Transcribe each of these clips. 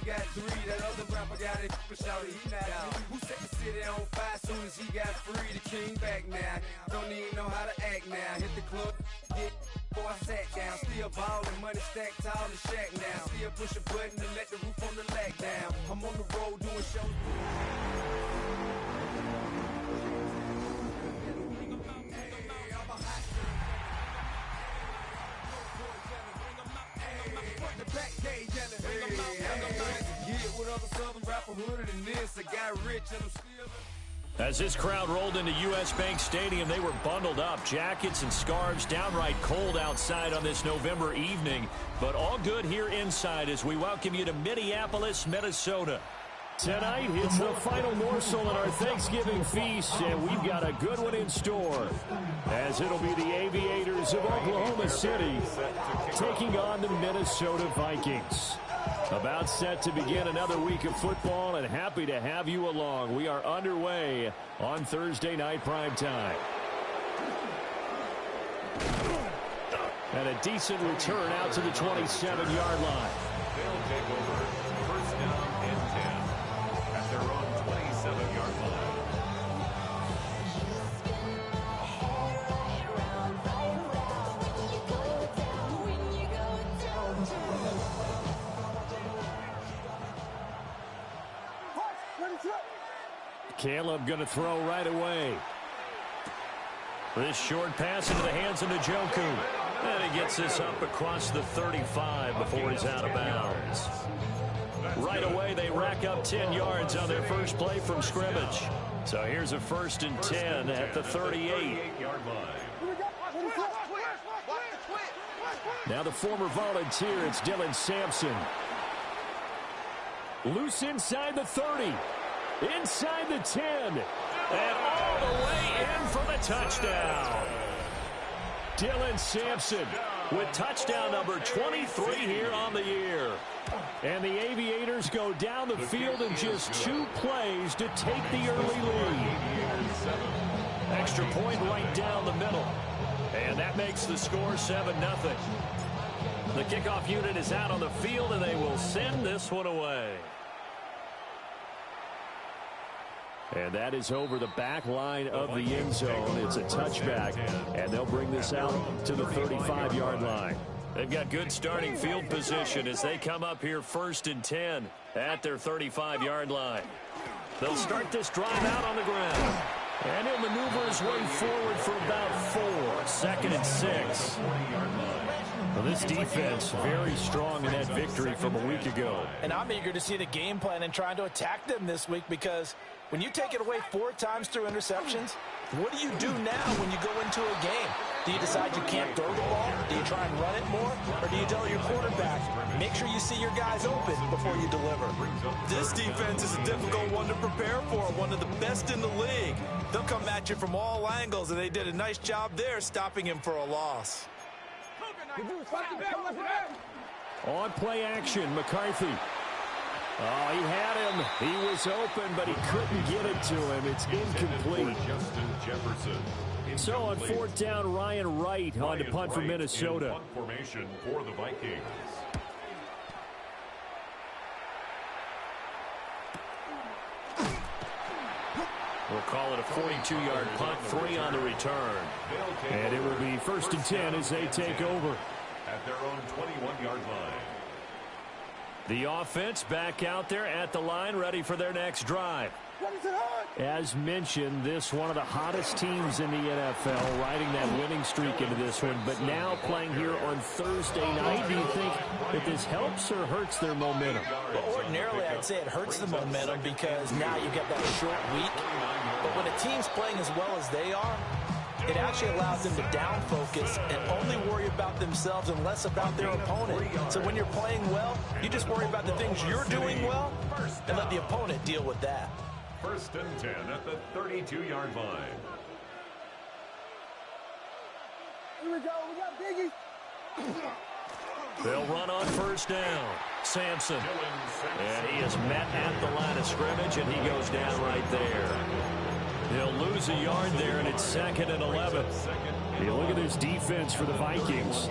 got 3. That other rapper got it, but shouted he not out. Who set the city on fire soon as he got free? The king back now. Don't even know how to act now. Hit the club, get before I sat down. Still ballin', money stacked tall in shack now. Still push a button to let the roof on the lag down. I'm on the road doing shows. As this crowd rolled into U.S. Bank Stadium, they were bundled up, jackets and scarves, downright cold outside on this November evening, but all good here inside as we welcome you to Minneapolis, Minnesota. Tonight, it's the final morsel in our Thanksgiving feast, and we've got a good one in store, as it'll be the Aviators of Oklahoma City taking on the Minnesota Vikings. About set to begin another week of football, and happy to have you along. We are underway on Thursday night primetime. And a decent return out to the 27-yard line. They'll take over first down and 10 at their own 27-yard line. Caleb going to throw right away. This short pass into the hands of Njoku. And he gets this up across the 35 before he's out of bounds. Right away, they rack up 10 yards on their first play from scrimmage. So here's a 1st and 10 at the 38-yard line. Now the former Volunteer, it's Dylan Sampson. Loose inside the 30. Inside the 10. And all the way in for the touchdown. Dylan Sampson with touchdown number 23 here on the year. And the Aviators go down the field in just 2 plays to take the early lead. Extra point right down the middle. And that makes the score 7-0. The kickoff unit is out on the field, and they will send this one away. And that is over the back line of the end zone. It's a touchback, and they'll bring this out to the 35-yard line. They've got good starting field position as they come up here 1st and 10 at their 35-yard line. They'll start this drive out on the ground. And he'll maneuver his way forward for about 4. 2nd and 6. Well, this defense very strong in that victory from a week ago. And I'm eager to see the game plan and trying to attack them this week, because when you take it away 4 times through interceptions, what do you do now when you go into a game? Do you decide you can't throw the ball? Do you try and run it more? Or do you tell your quarterback, make sure you see your guys open before you deliver? This defense is a difficult one to prepare for, one of the best in the league. They'll come at you from all angles, and they did a nice job there stopping him for a loss. On play action, McCarthy. Oh, he had him. He was open, but he couldn't get it to him. It's incomplete. Justin Jefferson. So on 4th down, Ryan Wright on to punt for Minnesota. Punt formation for the Vikings. We'll call it a 42-yard punt, 3 on the return. And it will be 1st and 10 as they take over. At their own 21-yard line. The offense back out there at the line, ready for their next drive. As mentioned, this one of the hottest teams in the NFL, riding that winning streak into this one, but now playing here on Thursday night. Do you think that this helps or hurts their momentum? Well, ordinarily, I'd say it hurts the momentum because now you get that short week. But when a team's playing as well as they are, it actually allows them to down focus and only worry about themselves and less about their opponent. So when you're playing well, you just worry about the things you're doing well and let the opponent deal with that. 1st and 10 at the 32-yard line. Here we go. We got Biggie. They'll run on 1st down. Sampson. And he is met at the line of scrimmage, and he goes down right there. He'll lose a yard there, and it's 2nd and 11. Yeah, look at this defense for the Vikings.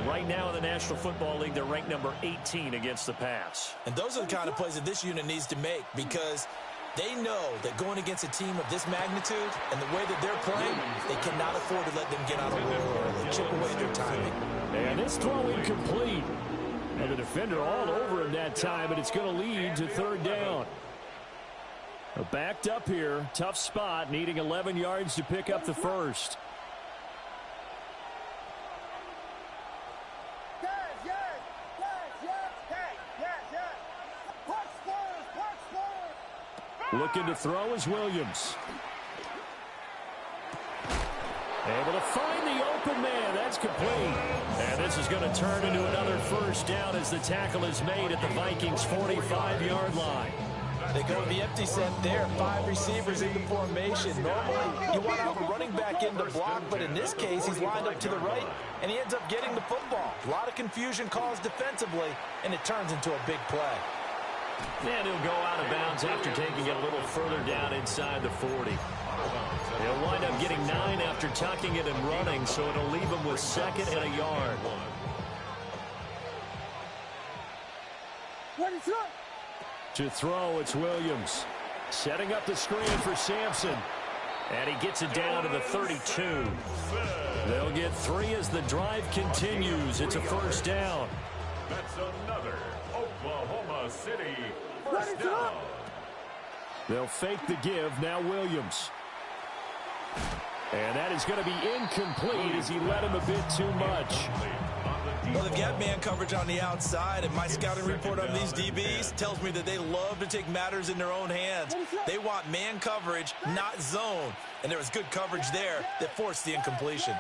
Right now in the National Football League, they're ranked number 18 against the pass. And those are the kind of plays that this unit needs to make, because they know that going against a team of this magnitude and the way that they're playing, they cannot afford to let them get on a roll or chip away their timing. And this throw incomplete. And the defender all over him that time, and it's going to lead to 3rd down. Backed up here, tough spot, needing 11 yards to pick up the first. Looking to throw is Williams. Able to find the open man. That's complete. And this is going to turn into another first down as the tackle is made at the Vikings' 45-yard line. They go with the empty set there. 5 receivers in the formation. Normally, you want to have a running back in the block, but in this case, he's lined up to the right, and he ends up getting the football. A lot of confusion caused defensively, and it turns into a big play. And he'll go out of bounds after taking it a little further down inside the 40. He'll wind up getting 9 after tucking it and running, so it'll leave him with 2nd and a yard. To throw, it's Williams. Setting up the screen for Sampson. And he gets it down to the 32. They'll get 3 as the drive continues. It's a first down. That's another Oklahoma City first down. They'll fake the give. Now Williams. And that is going to be incomplete as he led him a bit too much. Well, they've got man coverage on the outside, and my scouting report on these DBs tells me that they love to take matters in their own hands. They want man coverage, not zone. And there was good coverage there that forced the incompletion.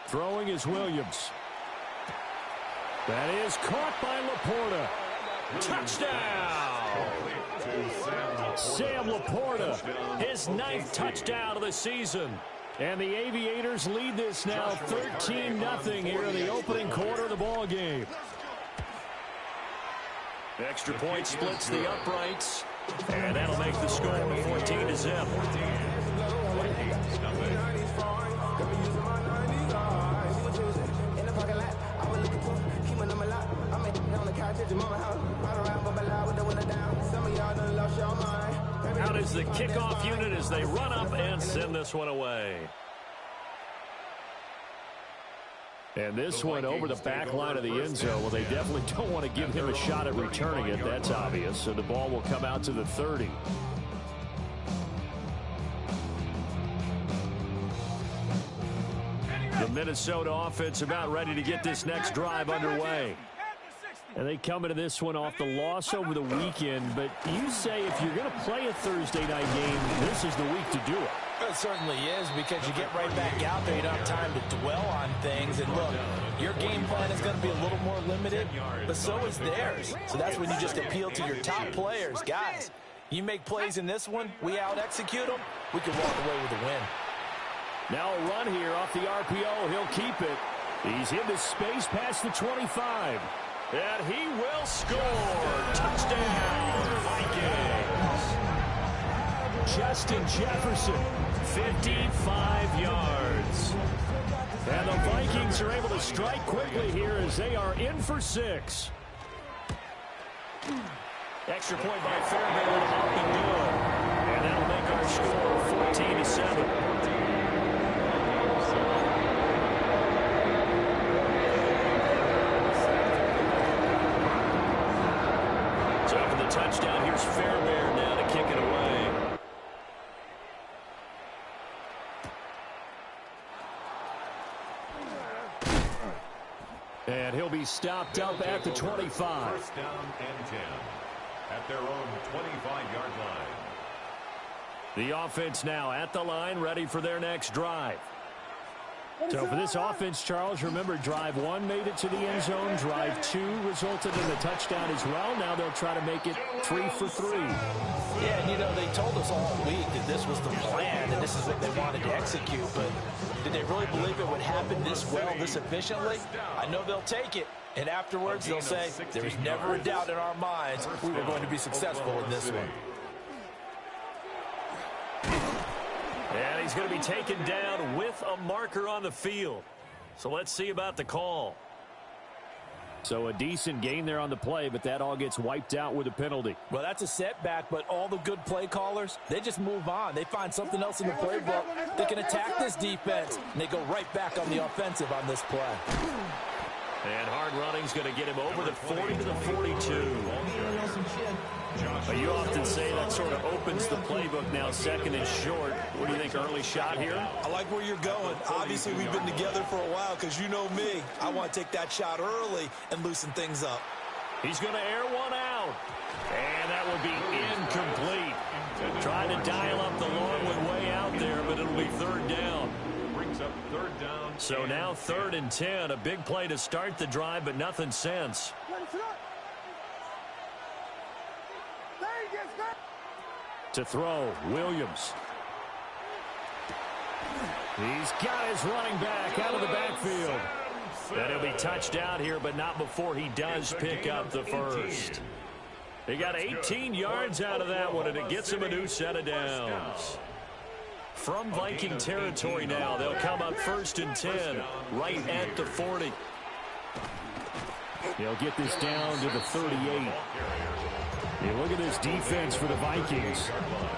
Throwing is Williams. That is caught by Laporta. Touchdown! Sam Laporta, his 9th touchdown of the season. And the Aviators lead this now 13-0 here in the opening quarter of the ball game. Extra point splits the uprights, and that'll make the score 14-0. Out is the kickoff unit as they run up and send this one away. And this one over the back line of the end zone. Well, they definitely don't want to give him a shot at returning it. That's obvious. So the ball will come out to the 30. The Minnesota offense about ready to get this next drive underway. And they come into this one off the loss over the weekend. But you say if you're going to play a Thursday night game, this is the week to do it. It certainly is, because you get right back out there. You don't have time to dwell on things. And look, your game plan is going to be a little more limited, but so is theirs. So that's when you just appeal to your top players. Guys, you make plays in this one, we out-execute them, we can walk away with a win. Now a run here off the RPO. He'll keep it. He's into space past the 25. And he will score. Touchdown, Vikings. Justin Jefferson, 55 yards. And the Vikings are able to strike quickly here as they are in for 6. Extra point by Fairbairn up and good. And that'll make our score 14-7. Touchdown. Here's Fairbairn now to kick it away. And he'll be stopped up at the 25. First down and 10 at their own 25-yard line. The offense now at the line, ready for their next drive. So for this offense, Charles, remember, drive 1 made it to the end zone. Drive 2 resulted in a touchdown as well. Now they'll try to make it 3 for 3. Yeah, and you know, they told us all week that this was the plan and this is what they wanted to execute. But did they really believe it would happen this well, this efficiently? I know they'll take it. And afterwards, they'll say, there was never a doubt in our minds we were going to be successful in this one. And he's going to be taken down with a marker on the field. So let's see about the call. So a decent gain there on the play, but that all gets wiped out with a penalty. Well, that's a setback, but all the good play callers, they just move on. They find something else in the playbook. They can attack this defense, and they go right back on the offensive on this play. And hard running's going to get him over the 40 to the 42. But you often say that sort of opens the playbook now, second and short. What do you think, early shot here? I like where you're going. Obviously, we've been together for a while because you know me. I want to take that shot early and loosen things up. He's going to air one out. And that will be incomplete. Trying to dial up the long one way out there, but it'll be third down. Brings up third down. So now 3rd and 10. A big play to start the drive, but nothing since. To throw, Williams. He's got his running back out of the backfield. And he'll be touched out here, but not before he does pick up the first. He got 18 yards out of that one, and it gets him a new set of downs. From Viking territory now, they'll come up 1st and 10, right at the 40. He'll get this down to the 38. Hey, look at this defense for the Vikings.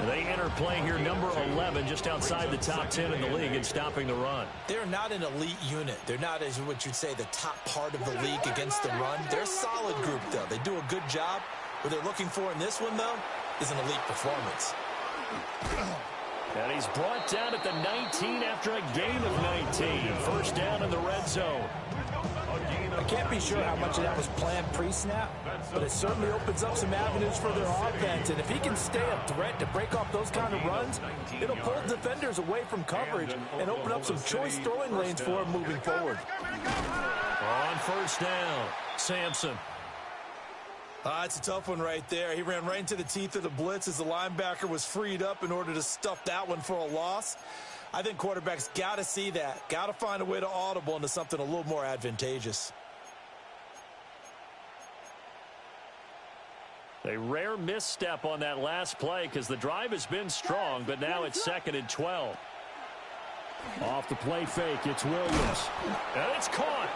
They enter play here, number 11, just outside the top 10 in the league in stopping the run. They're not an elite unit. They're not, as what you'd say, the top part of the league against the run. They're a solid group, though. They do a good job. What they're looking for in this one, though, is an elite performance. And he's brought down at the 19 after a gain of 19. First down in the red zone. I can't be sure how much of that was planned pre-snap, but it certainly opens up some avenues for their offense. And if he can stay a threat to break off those kind of runs, it'll pull defenders away from coverage and open up some choice throwing lanes for him moving forward. On first down, Sampson. It's a tough one right there. He ran right into the teeth of the blitz as the linebacker was freed up in order to stuff that one for a loss. I think quarterbacks got to see that. Got to find a way to audible into something a little more advantageous. A rare misstep on that last play because the drive has been strong, but now it's 2nd and 12. Off the play fake, it's Williams. And it's caught.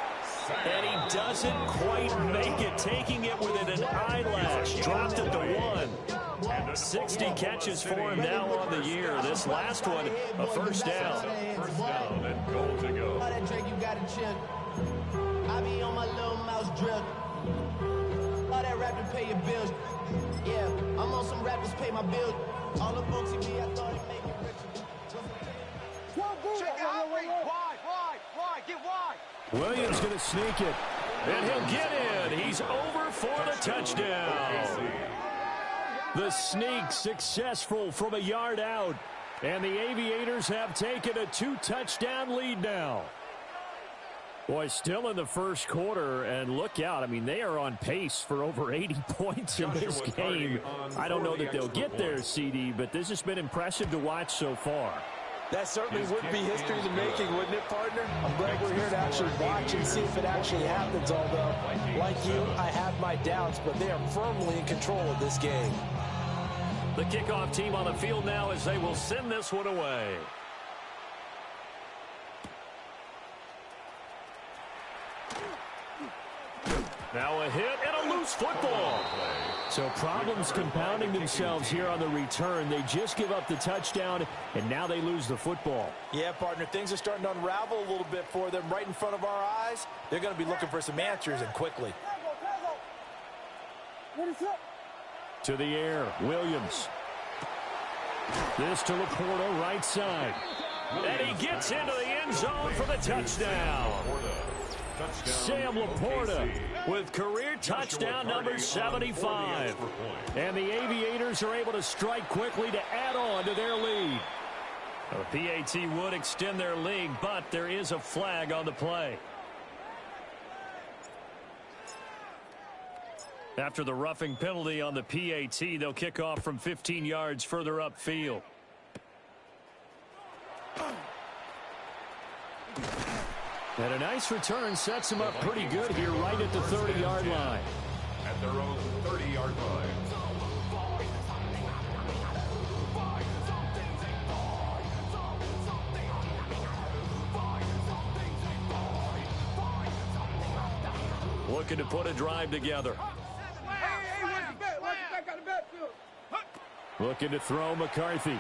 And he doesn't quite make it, taking it within an eyelash. Dropped it to 1. 60 catches for him now on the year. This last one, a first down. First down and goal to go. All that drink, you got to chill. I be on my little mouse drill. All that rap to pay your bills. Yeah, I'm on some rappers pay my bills. All the folks in me, I thought it make it richer. Check out, wide, get wide. Williams going to sneak it. And he'll get in. He's over for the touchdown. The sneak successful from a yard out. And the Aviators have taken a 2-touchdown lead now. Boy, still in the first quarter, and look out. I mean, they are on pace for over 80 points in this game. I don't know that they'll get there, CD, but this has been impressive to watch so far. That certainly would be history in the making, wouldn't it, partner? I'm glad we're here to actually watch and see if it actually happens, although, like you, I have my doubts, but they are firmly in control of this game. The kickoff team on the field now as they will send this one away. Now a hit and a loose football. So problems compounding themselves here on the return. They just give up the touchdown, and now they lose the football. Yeah, partner, things are starting to unravel a little bit for them right in front of our eyes. They're going to be looking for some answers, and quickly. To the air, Williams. This to Laporta, right side. And he gets into the end zone for the touchdown. Sam Laporta with career touchdown number 75. And the Aviators are able to strike quickly to add on to their lead. The PAT would extend their lead, but there is a flag on the play. After the roughing penalty on the PAT, they'll kick off from 15 yards further upfield. And a nice return sets them up pretty good here right at the 30-yard line. At their own 30-yard line. looking to put a drive together. Looking to throw McCarthy.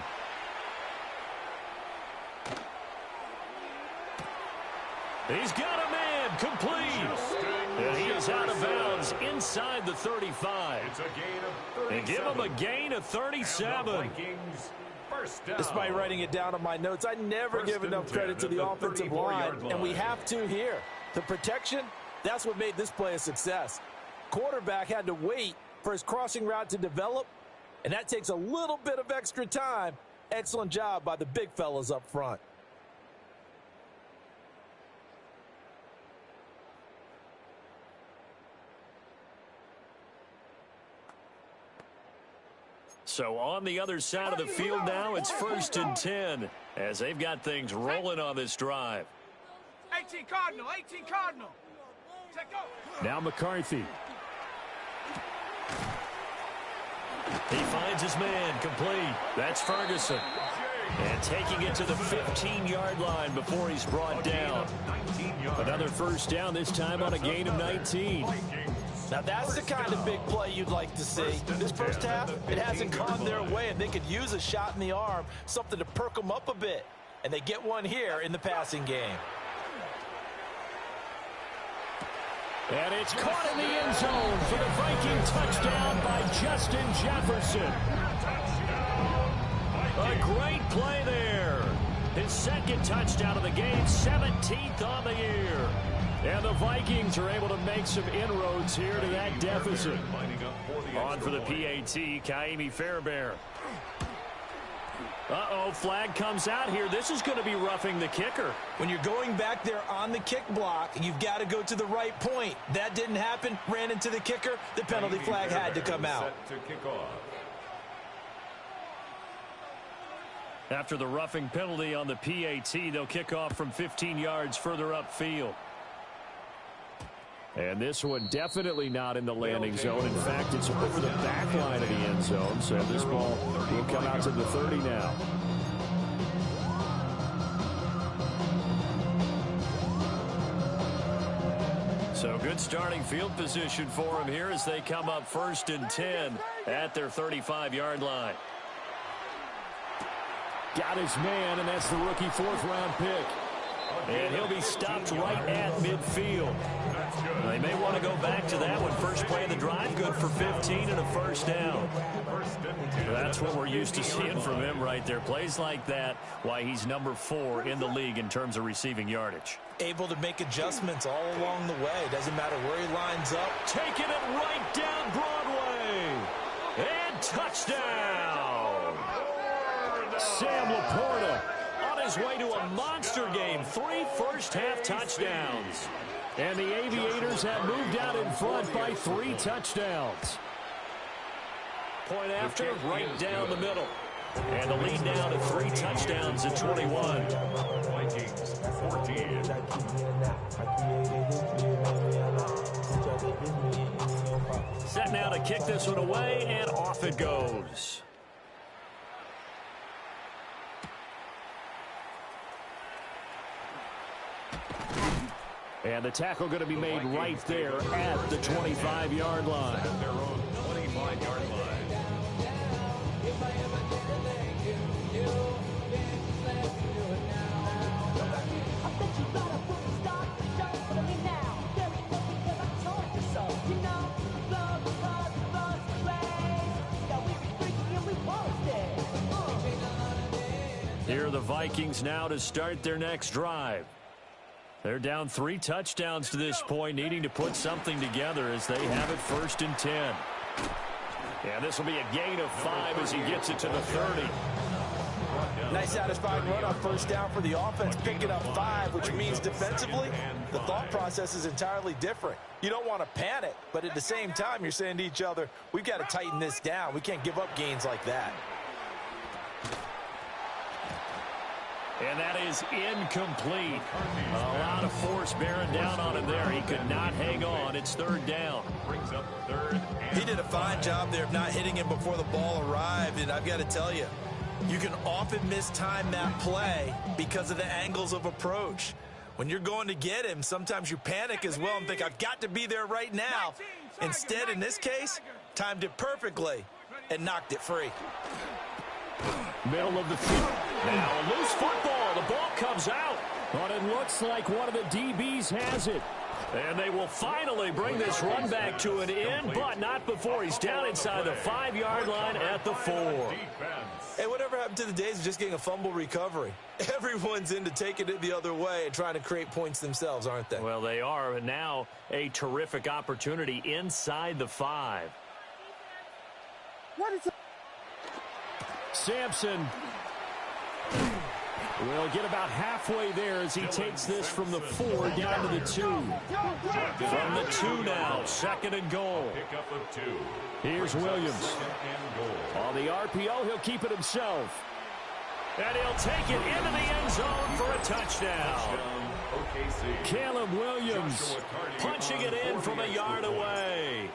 He's got a man, complete. And he is out of bounds inside the 35. It's a gain of 37. And give him a gain of 37. Despite writing it down on my notes, I never give enough credit to the offensive line, and we have to here. The protection, that's what made this play a success. Quarterback had to wait for his crossing route to develop, and that takes a little bit of extra time. Excellent job by the big fellas up front. So on the other side of the field now, it's 1st and 10 as they've got things rolling on this drive. 18 Cardinal, 18 Cardinal. Now McCarthy. He finds his man, complete. That's Ferguson. And taking it to the 15-yard line before he's brought down. Another first down, this time on a gain of 19. Now that's the kind of big play you'd like to see. This first half, it hasn't gone their way, and they could use a shot in the arm, something to perk them up a bit. And they get one here in the passing game. And it's caught in the end zone for the Viking touchdown by Justin Jefferson. A great play there. His second touchdown of the game, 17th on the year. And the Vikings are able to make some inroads here to that deficit. On for the PAT, Kaimi Fairbairn. Uh-oh, flag comes out here. This is going to be roughing the kicker. When you're going back there on the kick block, you've got to go to the right point. That didn't happen, ran into the kicker. The penalty flag had to come out. After the roughing penalty on the PAT, they'll kick off from 15 yards further upfield. And this one definitely not in the landing zone. In fact, it's over the back line of the end zone. So this ball will come out to the 30 now. So good starting field position for him here as they come up 1st and 10 at their 35-yard line. Got his man, and that's the rookie 4th-round pick. And he'll be stopped right at midfield. They may want to go back to that one. First play of the drive, good for 15 and a first down. That's what we're used to seeing from him right there. Plays like that, why he's number 4 in the league in terms of receiving yardage. Able to make adjustments all along the way. Doesn't matter where he lines up. Taking it right down Broadway. And touchdown. Sam Laporta on his way to a monster game. 3 first-half touchdowns. And the Aviators have moved out in front by 3 touchdowns. Point after, right down the middle. And the lead now to 3 touchdowns at 21. Vikings 14. Set now to kick this one away, and off it goes. And the tackle going to be made right there at the 25-yard line. At their own 25-yard line. Here are the Vikings now to start their next drive. They're down 3 touchdowns to this point, needing to put something together as they have it 1st and 10. And this will be a gain of 5 as he gets it to the 30. Nice satisfying run on first down for the offense, picking up 5, which means defensively, the thought process is entirely different. You don't want to panic, but at the same time, you're saying to each other, we've got to tighten this down. We can't give up gains like that. And that is incomplete. A lot of force bearing down on him there. He could not hang on. It's 3rd down. Brings up 3rd. He did a fine job there of not hitting him before the ball arrived, and I've got to tell you, you can often mistime that play because of the angles of approach. When you're going to get him, sometimes you panic as well and think, I've got to be there right now. Instead, in this case, timed it perfectly and knocked it free. Middle of the field. Now a loose football. The ball comes out. But it looks like one of the DBs has it. And they will finally bring this run back to an end, but not before he's down inside the 5-yard line at the 4. Hey, whatever happened to the days of just getting a fumble recovery? Everyone's into taking it the other way and trying to create points themselves, aren't they? Well, they are, and now a terrific opportunity inside the 5. What is it? Sampson will get about halfway there as he takes this from the 4 down to the 2. From the 2 now, 2nd and goal. Here's Williams. On the RPO, he'll keep it himself. And he'll take it into the end zone for a touchdown. Caleb Williams punching it in from a yard away.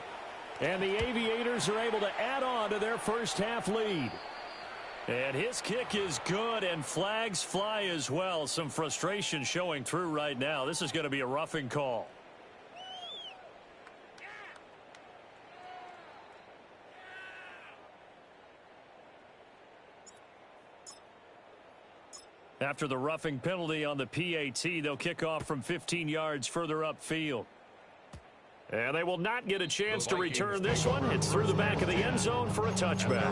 And the Aviators are able to add on to their first half lead. And his kick is good, and flags fly as well. Some frustration showing through right now. This is going to be a roughing call. After the roughing penalty on the PAT, they'll kick off from 15 yards further upfield. And they will not get a chance to return this one. It's through the back of the end zone for a touchback.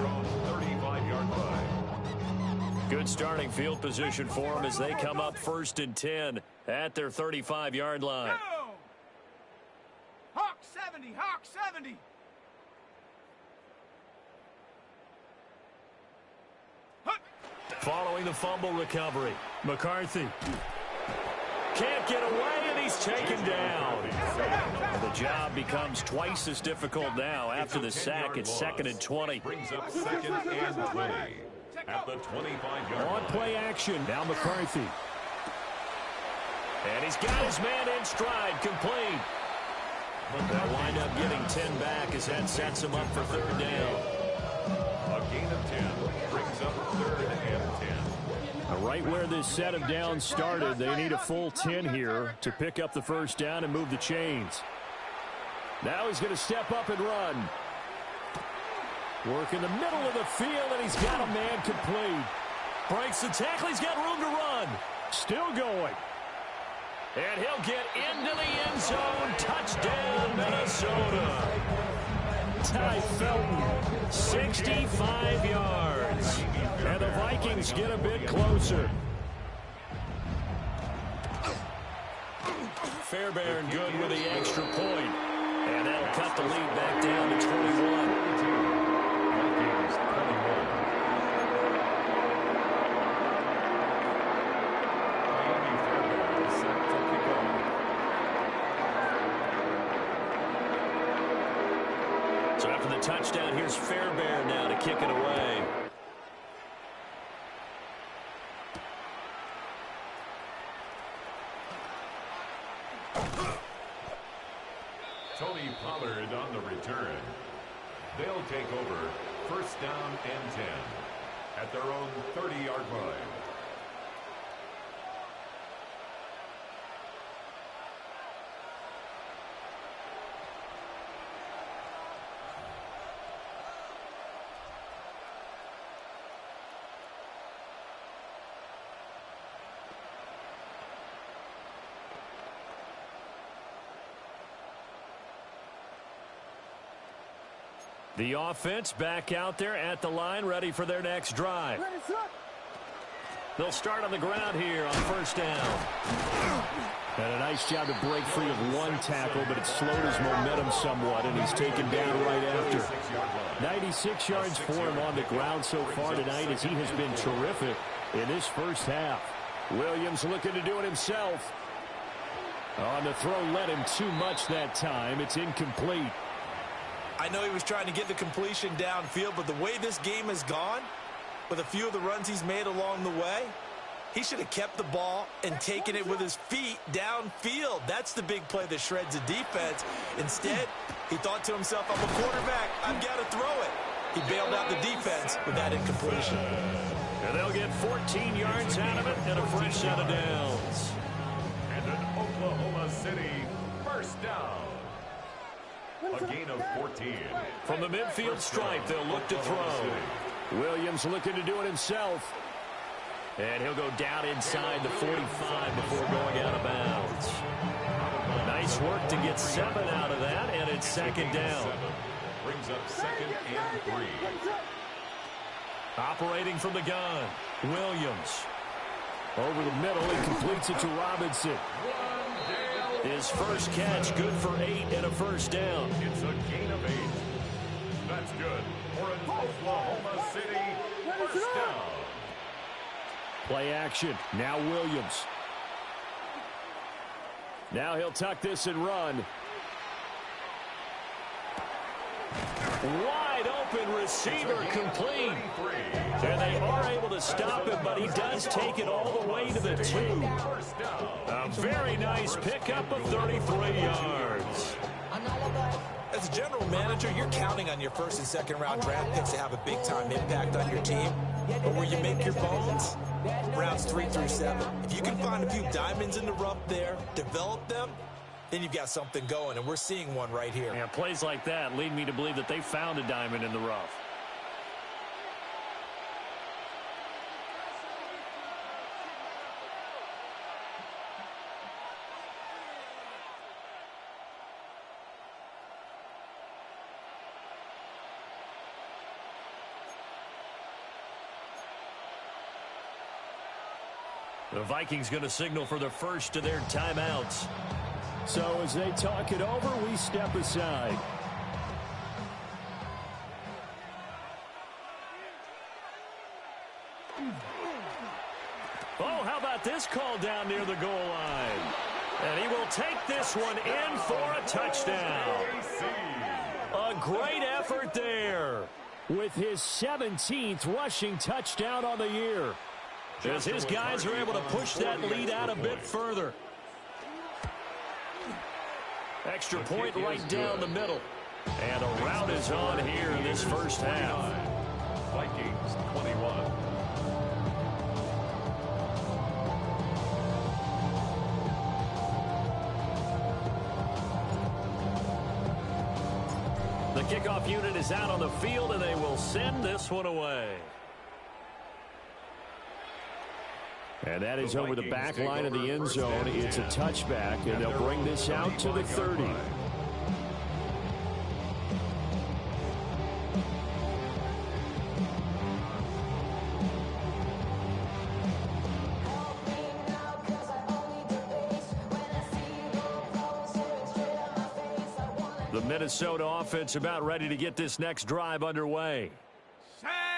35-yard line. Good starting field position for them as they come up 1st and 10 at their 35-yard line. Go! Hawk 70, Hawk 70. Following the fumble recovery, McCarthy can't get away, and he's taken down. The job becomes twice as difficult now after the sack. It's 2nd and 20. Brings up 2nd and 20 at the 25-yard line. On play action, now McCarthy. And he's got his man in stride, complete. They'll wind up getting 10 back as that sets him up for 3rd down. A gain of 10 brings up 3rd and 10. Right where this set of downs started, they need a full 10 here to pick up the 1st down and move the chains. Now he's going to step up and run. Work in the middle of the field, and he's got a man complete. Breaks the tackle. He's got room to run. Still going. And he'll get into the end zone. Touchdown, Minnesota. Ty Felton, 65 yards. And the Vikings get a bit closer. Fairbairn good with the extra point. And that'll cut the lead back down to 21. So after the touchdown, here's Fairbairn now to kick it away. Tony Pollard on the return. They'll take over 1st down and 10 at their own 30-yard line. The offense back out there at the line, ready for their next drive. They'll start on the ground here on 1st down. And a nice job to break free of one tackle, but it slowed his momentum somewhat, and he's taken down right after. 96 yards for him on the ground so far tonight as he has been terrific in this first half. Williams looking to do it himself. On the throw, led him too much that time. It's incomplete. I know he was trying to get the completion downfield, but the way this game has gone, with a few of the runs he's made along the way, he should have kept the ball and taken it with his feet downfield. That's the big play that shreds a defense. Instead, he thought to himself, I'm a quarterback, I've got to throw it. He bailed out the defense with that incompletion. And they'll get 14 yards out of it and a fresh set of downs. And Oklahoma City first down. A gain of 14. From the midfield stripe, they'll look to throw. Williams looking to do it himself. And he'll go down inside the 45 before going out of bounds. Nice work to get 7 out of that, and it's second down. Brings up 2nd and 3. Operating from the gun, Williams. Over the middle, he completes it to Robinson. His first catch, good for 8 and a first down. It's a gain of 8. That's good for an Oklahoma City first down. Play action. Now Williams. Now he'll tuck this and run. Wide open receiver complete. And they are able to stop him, but he does take it all the way to the 2. A very nice pickup of 33 yards. As a general manager, you're counting on your first and second round draft picks to have a big-time impact on your team. But where you make your bones, rounds 3 through 7. If you can find a few diamonds in the rough there, develop them, then you've got something going, and we're seeing one right here. Yeah, plays like that lead me to believe that they found a diamond in the rough. The Vikings going to signal for the first of their timeouts. So as they talk it over, we step aside. Oh, how about this call down near the goal line? And he will take this one in for a touchdown. A great effort there. With his 17th rushing touchdown on the year. As his guys are able to push that lead out a bit further. Extra point right down the middle. And a rout is on here in this first half. Vikings 21. The kickoff unit is out on the field, and they will send this one away. And that is over the back line of the end zone. It's a touchback, and they'll bring this out to the 30. The Minnesota offense about ready to get this next drive underway.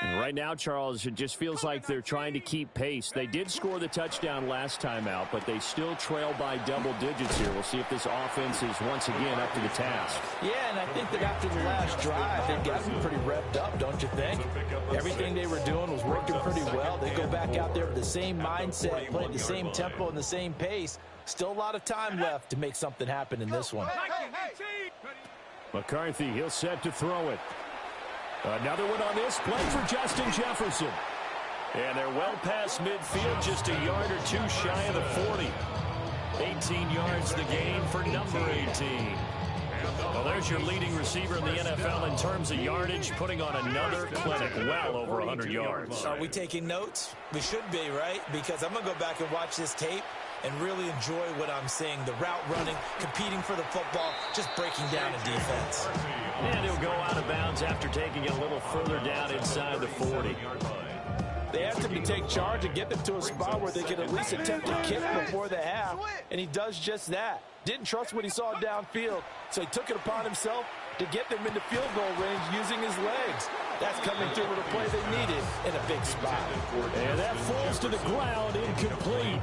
And right now, Charles, it just feels like they're trying to keep pace. They did score the touchdown last time out, but they still trail by double digits here. We'll see if this offense is once again up to the task. Yeah, and I think that after the last drive, they've gotten pretty revved up, don't you think? Everything they were doing was working pretty well. They go back out there with the same mindset, playing the same tempo and the same pace. Still a lot of time left to make something happen in this one. McCarthy, he'll set to throw it. Another one on this play for Justin Jefferson. And they're well past midfield, just a yard or two shy of the 40. 18 yards the gain for number 18. Well, there's your leading receiver in the NFL in terms of yardage, putting on another clinic, well over 100 yards. Are we taking notes? We should be, right? Because I'm going to go back and watch this tape and really enjoy what I'm seeing. The route running, competing for the football, just breaking down in defense. And he'll go out of bounds after taking it a little further down inside the 40. They asked him to take charge and get them to a spot where they could at least attempt to kick before the half, and he does just that. Didn't trust what he saw downfield, so he took it upon himself to get them into field goal range using his legs. That's coming through with a play they needed in a big spot. And that falls to the ground, incomplete.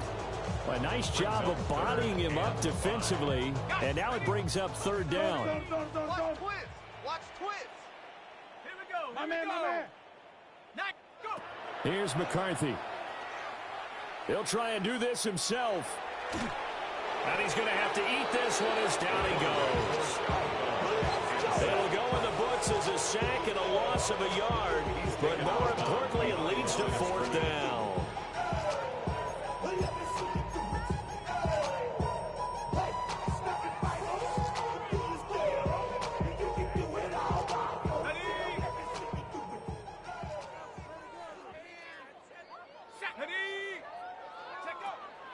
A nice job of bodying him up defensively, and now it brings up third down. Watch twist. Watch twist. Here we go. My man. Go. Here's McCarthy. He'll try and do this himself. And he's going to have to eat this one as down he goes. It'll go in the books as a sack and a loss of a yard, but more importantly, it leads to fourth down.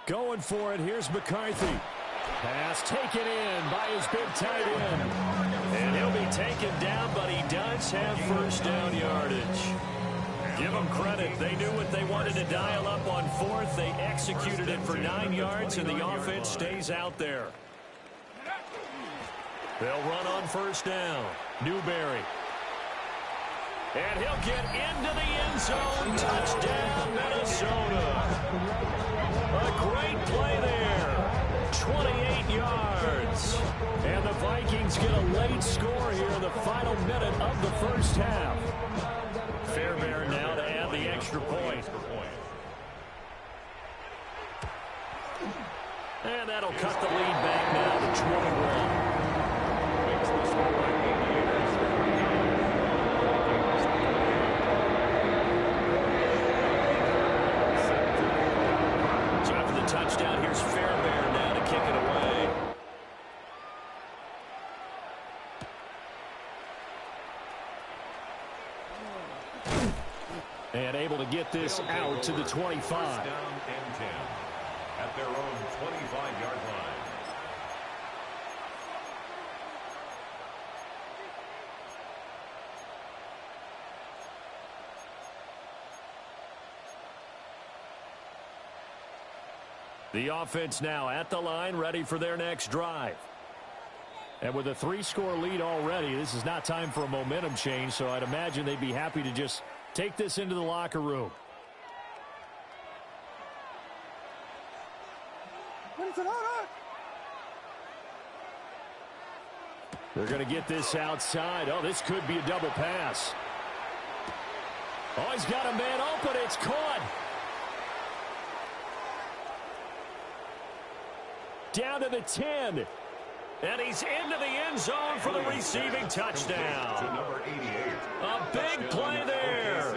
Going for it. Here's McCarthy. Pass taken in by his big tight end. And he'll be taken down, but he does have first down yardage. Give them credit. They knew what they wanted to dial up on fourth. They executed it for 9 yards, and the offense stays out there. They'll run on first down. Newberry. And he'll get into the end zone. Touchdown, Minnesota. A great play there. 28 yards. And the Vikings get a late score here in the final minute of the first half. Fairbairn now to add the extra point. And that'll cut the lead back now to 21. So after the touchdown, here's Fairbairn now to kick it away. And able to get this out to the 25. First down and 10 at their own 25-yard line. The offense now at the line, ready for their next drive. And with a 3-score lead already, this is not time for a momentum change, so I'd imagine they'd be happy to just take this into the locker room. They're going to get this outside. Oh, this could be a double pass. Oh, he's got a man open. It's caught. Down to the 10. And he's into the end zone for the receiving touchdown. To number 88. A big play there.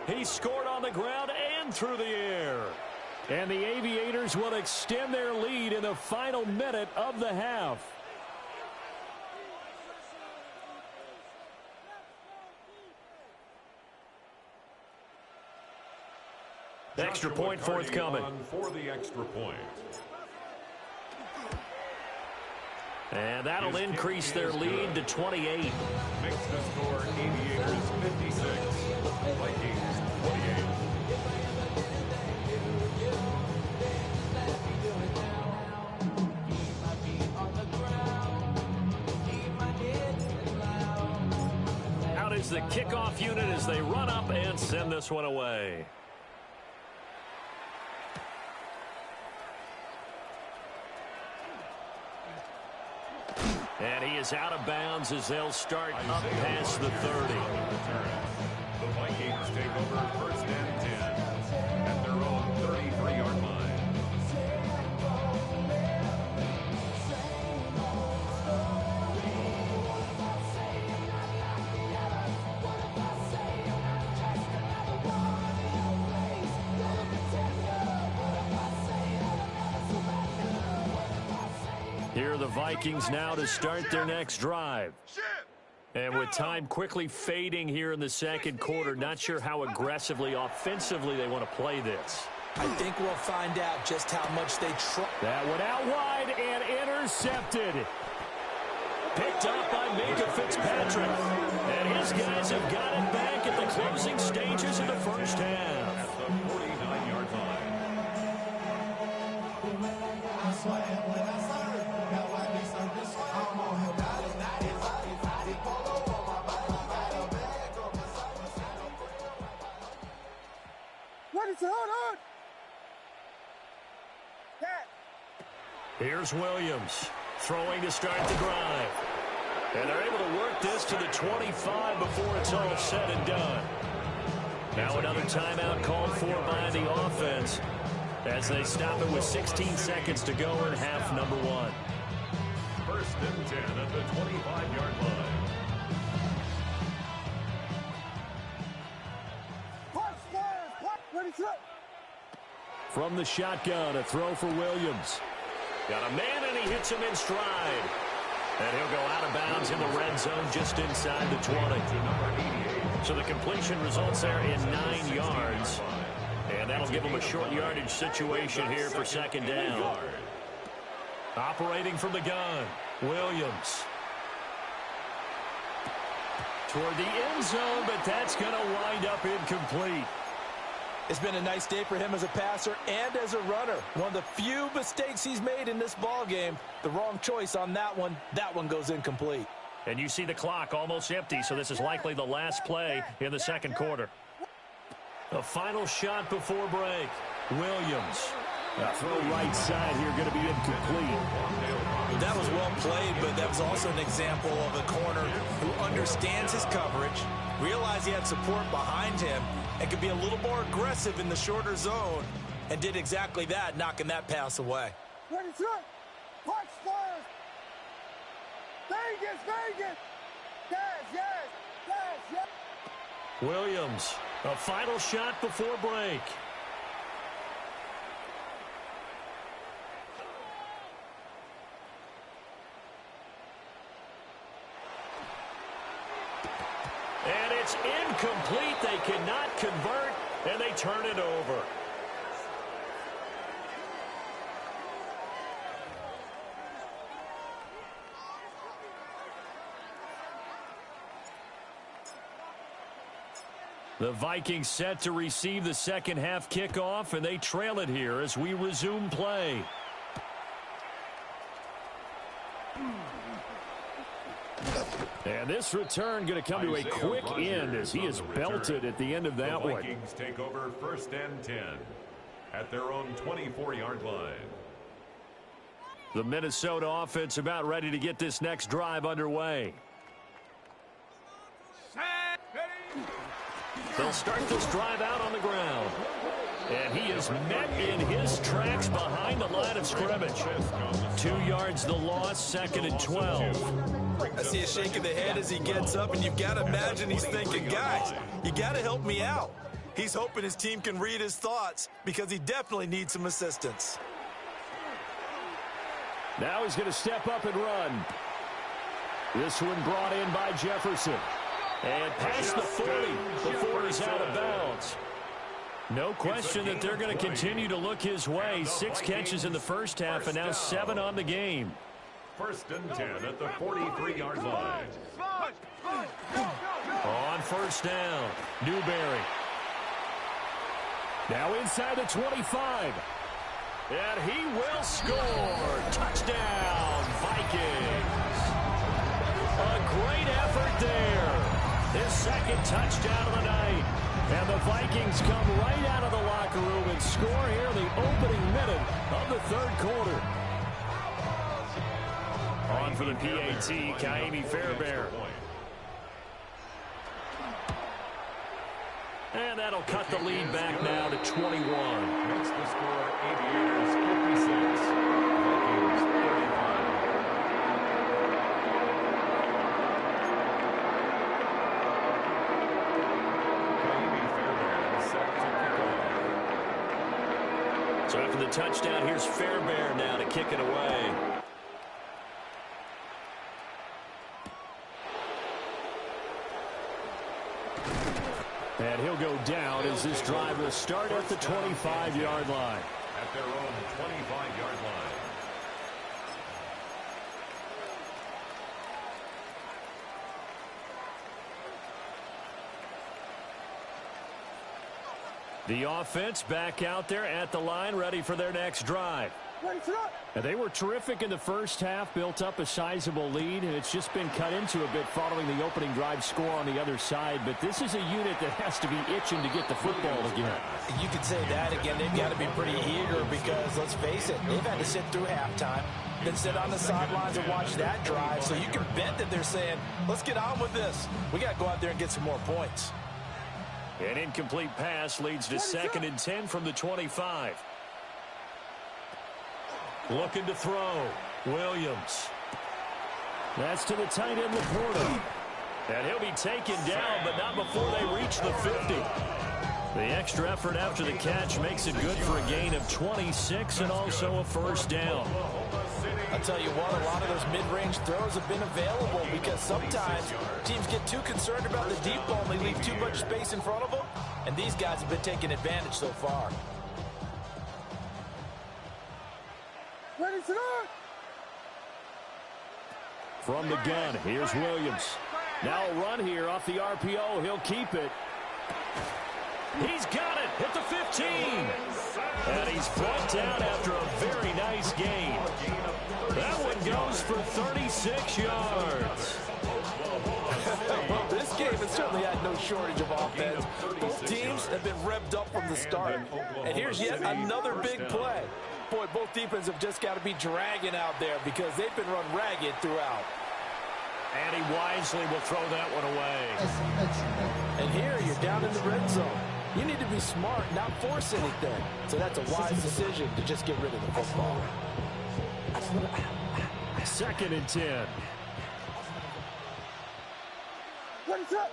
He scored on the ground and through the air. And the Aviators will extend their lead in the final minute of the half. Extra point forthcoming. For the extra point. And that'll increase their lead to 28. Makes the score Aviators 56, Vikings 28. Out is the kickoff unit as they run up and send this one away. And he is out of bounds as they'll start up past the 30. The Vikings take over first and 10 at their own 33-yard line. Here are the Vikings now to start their next drive. And with time quickly fading here in the second quarter, not sure how aggressively, offensively they want to play this. I think we'll find out just how much they try. That one out wide and intercepted. Picked up by Minka Fitzpatrick. And his guys have got it back at the closing stages of the first half. At the 49-yard line. What is going on? Here's Williams throwing to start the drive. And they're able to work this to the 25 before it's all said and done. Now another timeout called for by the offense as they stop it with 16 seconds to go in half number one. First and 10 at the 25-yard line. From the shotgun, a throw for Williams. Got a man, and he hits him in stride. And he'll go out of bounds in the red zone just inside the 20. So the completion results there in 9 yards. And that'll give them a short yardage situation here for second down. Operating from the gun, Williams. Toward the end zone, but that's going to wind up incomplete. It's been a nice day for him as a passer and as a runner. One of the few mistakes he's made in this ball game. The wrong choice on that one. That one goes incomplete. And you see the clock almost empty, so this is likely the last play in the second quarter. A final shot before break. Williams. A throw right side here going to be incomplete. That was well played, but that was also an example of a corner who understands his coverage, realized he had support behind him, and could be a little more aggressive in the shorter zone, and did exactly that, knocking that pass away. Ready, set. Watch first. Vegas, Vegas. Yes. Williams, a final shot before break. And it's incomplete. They cannot convert, and they turn it over. The Vikings set to receive the second half kickoff, and they trail it here as we resume play. And this return going to come to a quick end as he is belted at the end of that one. The Vikings take over 1st and 10 at their own 24-yard line. The Minnesota offense about ready to get this next drive underway. They'll start this drive out on the ground. And he is met in his tracks behind the line of scrimmage. 2 yards the loss, 2nd and 12. I see a shake of the head as he gets up, and you've got to imagine he's thinking, guys, you got to help me out. He's hoping his team can read his thoughts because he definitely needs some assistance. Now he's going to step up and run. This one brought in by Jefferson. And past the 40 before he's out of bounds. No question that they're going to continue to look his way. 6 catches in the first half and now 7 on the game. 1st and 10 at the 43-yard line. On 1st down, Newberry. Now inside the 25. And he will score. Touchdown, Vikings. A great effort there. His 2nd touchdown of the night. And the Vikings come right out of the locker room and score here in the opening minute of the 3rd quarter. On for the PAT, Kaimi Fairbairn. And that'll cut the lead back now to 21. Makes the score Aviators 56. Vikings 35. So after the touchdown, here's Fairbairn now to kick it away. And he'll go down as this drive will start at the 25-yard line. At their own 25-yard line. The offense back out there at the line, ready for their next drive. And they were terrific in the first half, built up a sizable lead, and it's just been cut into a bit following the opening drive score on the other side. But this is a unit that has to be itching to get the football again. You could say that again. They've got to be pretty eager because, let's face it, they've had to sit through halftime, then sit on the sidelines and watch that drive. So you can bet that they're saying, let's get on with this. We got to go out there and get some more points. An incomplete pass leads to 2nd and 10 from the 25. Looking to throw. Williams. That's to the tight end, Laporta. And he'll be taken down, but not before they reach the 50. The extra effort after the catch makes it good for a gain of 26 and also a 1st down. I'll tell you what, a lot of those mid-range throws have been available because sometimes teams get too concerned about the deep ball and they leave too much space in front of them, and these guys have been taking advantage so far. Ready, sit on. From the gun, here's Williams. Now a run here off the RPO. He'll keep it. He's got it at the 15. And he's brought down after a very nice gain. That one goes for 36 yards. Well, this game has certainly had no shortage of offense. Both teams have been revved up from the start. And here's yet another big play. Boy, both defenses have just got to be dragging out there because they've been run ragged throughout. And he wisely will throw that one away. And here you're down in the red zone. You need to be smart, not force anything. So that's a wise decision to just get rid of the football. 2nd and 10. What's up?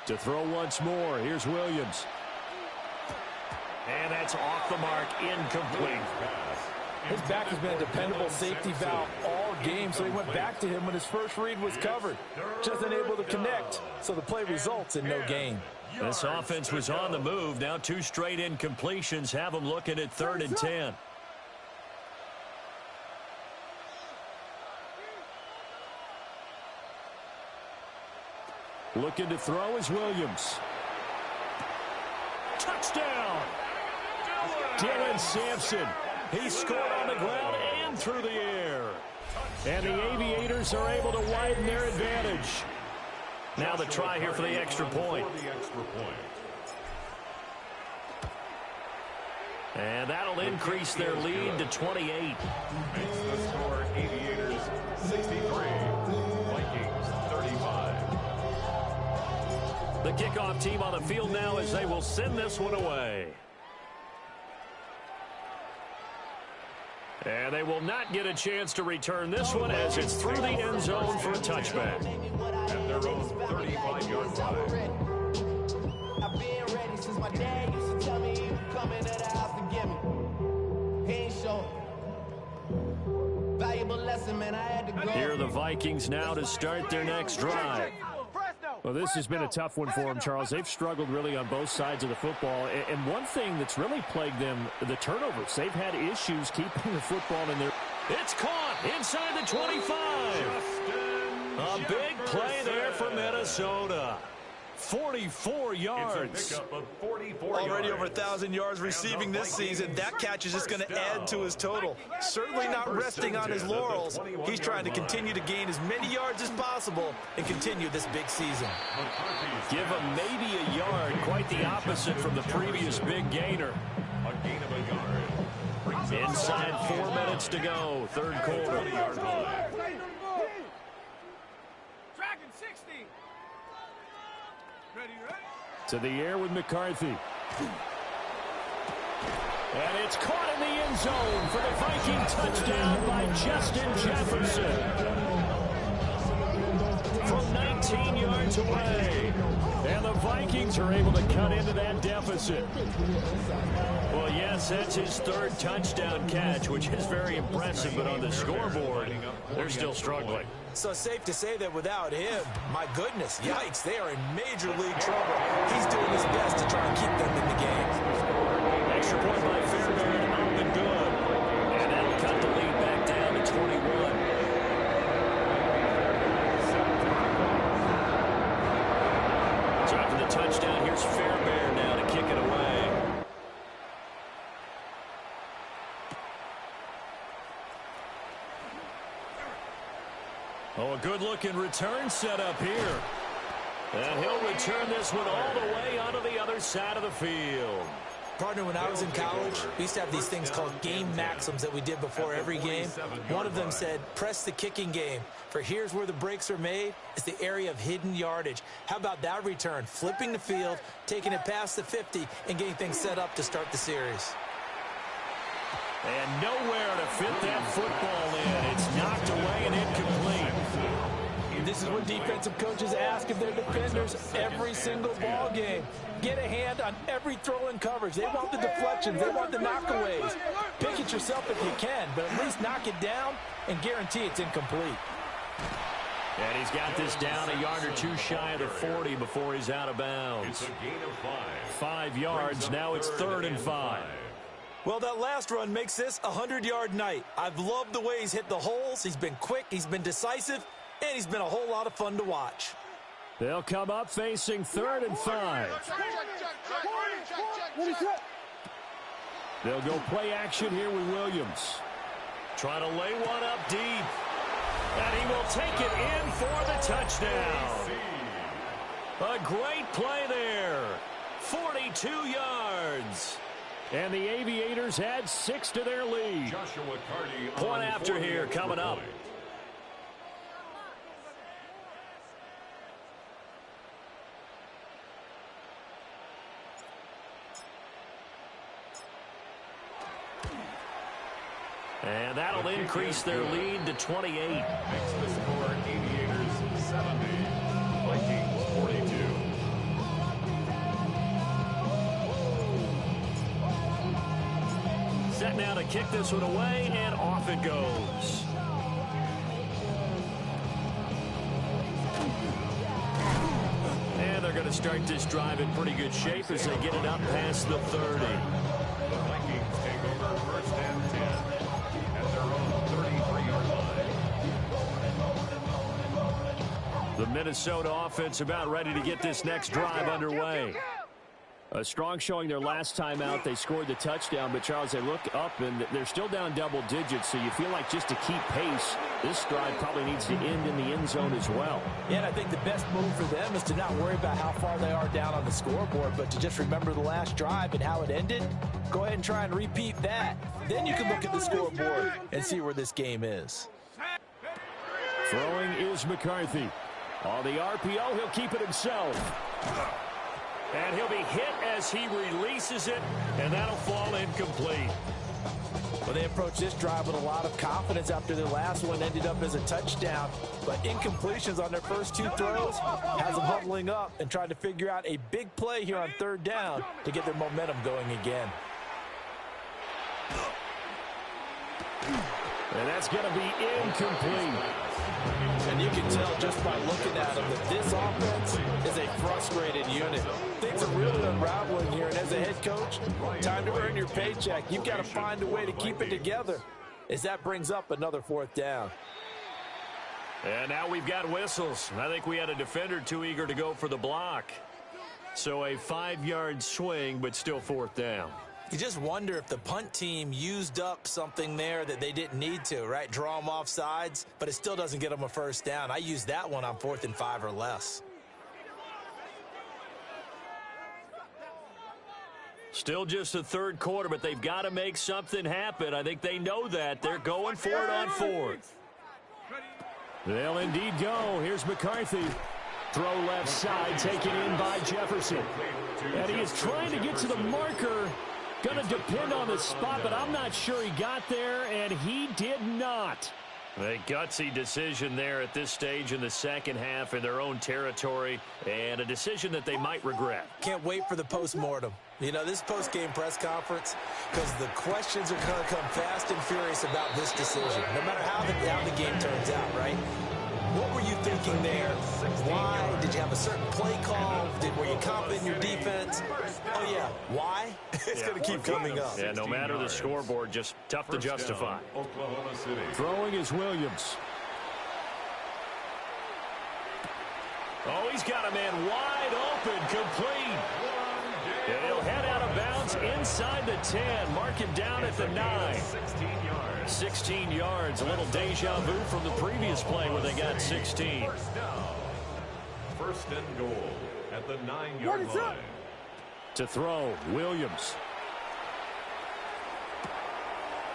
To throw once more, here's Williams. And that's off the mark, incomplete. His back has been a dependable safety valve all game, so he went back to him when his first read was covered. Just unable to connect, so the play results in no gain. This offense was on the move. Now 2 straight incompletions have them looking at 3rd and 10. Looking to throw is Williams. Touchdown! Dylan Sampson. He scored on the ground and through the air. And the Aviators are able to widen their advantage. Now the try here for the extra point. And that'll increase their lead to 28. Makes the score Aviators 63, Vikings 35. The kickoff team on the field now as they will send this one away. And they will not get a chance to return this one as it's through the end zone for a touchback. At their own 35-yard line. I've been ready since my dad used to tell me he would come into the house to get me. He ain't show. Valuable lesson, man. I had to go. Here are the Vikings now to start their next drive. Well, this has been a tough one for them, Charles. They've struggled really on both sides of the football. And one thing that's really plagued them, the turnovers. They've had issues keeping the football in their... It's caught inside the 25. A big play there for Minnesota. 44 yards. It's a pickup of 44 Already yards. over 1,000 yards receiving this season. That catch is just going to add to his total. Certainly not resting on his laurels. He's trying to continue to gain as many yards as possible and continue this big season. Give him maybe a yard. Quite the opposite from the previous big gainer. A gain of a yard. Inside 4 minutes to go. 3rd quarter. 20-yard line. Dragon 60. Ready? To the air with McCarthy. And it's caught in the end zone for the Viking touchdown by Justin Jefferson. From 19 yards away. And the Vikings are able to cut into that deficit. Well, yes, that's his 3rd touchdown catch, which is very impressive. But on the scoreboard, they're still struggling. So safe to say that without him, my goodness, yikes, they are in major league trouble. He's doing his best to try and keep them in the game. Extra point by Fairbairn up and good. And that'll cut the lead back down to 21. So after the touchdown, here's Fairbairn now to kick it away. Oh, a good-looking return set up here. And he'll return this one all the way onto the other side of the field. Partner, when I was in college, we used to have these things called game maxims that we did before every game. One of them said, press the kicking game, for here's where the breaks are made. It's the area of hidden yardage. How about that return? Flipping the field, taking it past the 50, and getting things set up to start the series. And nowhere to fit that football in. It's knocked away and incomplete. This is what defensive coaches ask of their defenders every single ball game. Get a hand on every throw in coverage. They want the deflections. They want the knockaways. Pick it yourself if you can, but at least knock it down and guarantee it's incomplete. And he's got this down a yard or two shy of the 40 before he's out of bounds. It's a gain of 5. 5 yards. Now it's 3rd and 5. Well, that last run makes this a 100-yard night. I've loved the way he's hit the holes. He's been quick, he's been decisive, and he's been a whole lot of fun to watch. They'll come up facing 3rd and 5. They'll go play action here with Williams. Trying to lay one up deep. And he will take it in for the touchdown. A great play there. 42 yards. And the Aviators add 6 to their lead. Joshua Carty Point after here coming up. And that'll increase their lead to 28. Makes the score Aviators 70. Vikings 42. Set now to kick this one away, and off it goes. And they're going to start this drive in pretty good shape as they get it up past the 30. The Vikings take over 1st and 10 at their own 33-yard line. The Minnesota offense about ready to get this next drive underway. A strong showing their last time out. They scored the touchdown, but Charles, they look up and they're still down double digits, so you feel like just to keep pace, this drive probably needs to end in the end zone as well. Yeah, and I think the best move for them is to not worry about how far they are down on the scoreboard, but to just remember the last drive and how it ended. Go ahead and try and repeat that. Then you can look at the scoreboard and see where this game is. Throwing is McCarthy. On the RPO, he'll keep it himself. And he'll be hit as he releases it, and that'll fall incomplete. Well, they approached this drive with a lot of confidence after their last one ended up as a touchdown. But incompletions on their first 2 throws has them huddling up and trying to figure out a big play here on 3rd down to get their momentum going again. And that's going to be incomplete. And you can tell just by looking at them that this offense is a frustrated unit. Things are really unraveling here, and as a head coach, time to earn your paycheck. You've got to find a way to keep it together as that brings up another 4th down. And now we've got whistles. I think we had a defender too eager to go for the block. So a 5-yard swing, but still 4th down. You just wonder if the punt team used up something there that they didn't need to, right? Draw them off sides, but it still doesn't get them a 1st down. I used that one on 4th and 5 or less. Still just the 3rd quarter, but they've got to make something happen. I think they know that. They're going for it on 4th. They'll indeed go. Here's McCarthy. Throw left side, taken in by Jefferson. And he is trying to get to the marker. Going to depend on the spot, but I'm not sure he got there, and he did not. A gutsy decision there at this stage in the second half in their own territory, and a decision that they might regret. Can't wait for the postmortem. You know, this post-game press conference, because the questions are going to come fast and furious about this decision, no matter how the game turns out, right? What were you thinking there? Why? Did you have a certain play call? Were you confident in your defense? Oh, yeah. Why? It's going to keep coming up. Yeah, no matter the scoreboard, just tough to justify. Oklahoma City. Throwing is Williams. Oh, he's got a man wide open, complete. And he'll head out of bounds inside the 10. Mark him down at the 9. 16 yards. A little deja vu from the previous play where they got 16. 1st and goal at the 9-yard line. To throw, Williams.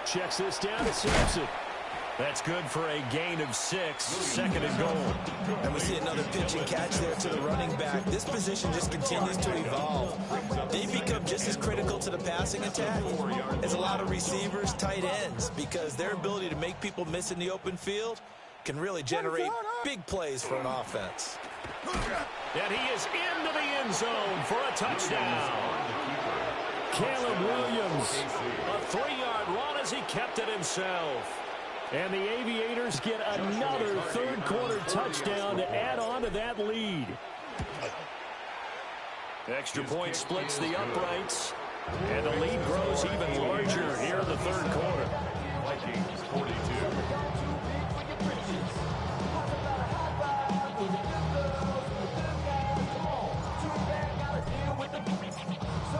Checks this down to Sampson. That's good for a gain of 6. 2nd and goal. And we see another pitch and catch there to the running back. This position just continues to evolve. They become just as critical to the passing attack as a lot of receivers, tight ends, because their ability to make people miss in the open field can really generate big plays for an offense. And he is into the end zone for a touchdown. Caleb Williams. A 3-yard run as he kept it himself. And the Aviators get another third-quarter touchdown to add on to that lead. Extra point splits the uprights. And the lead grows even larger here in the third quarter. Vikings 42.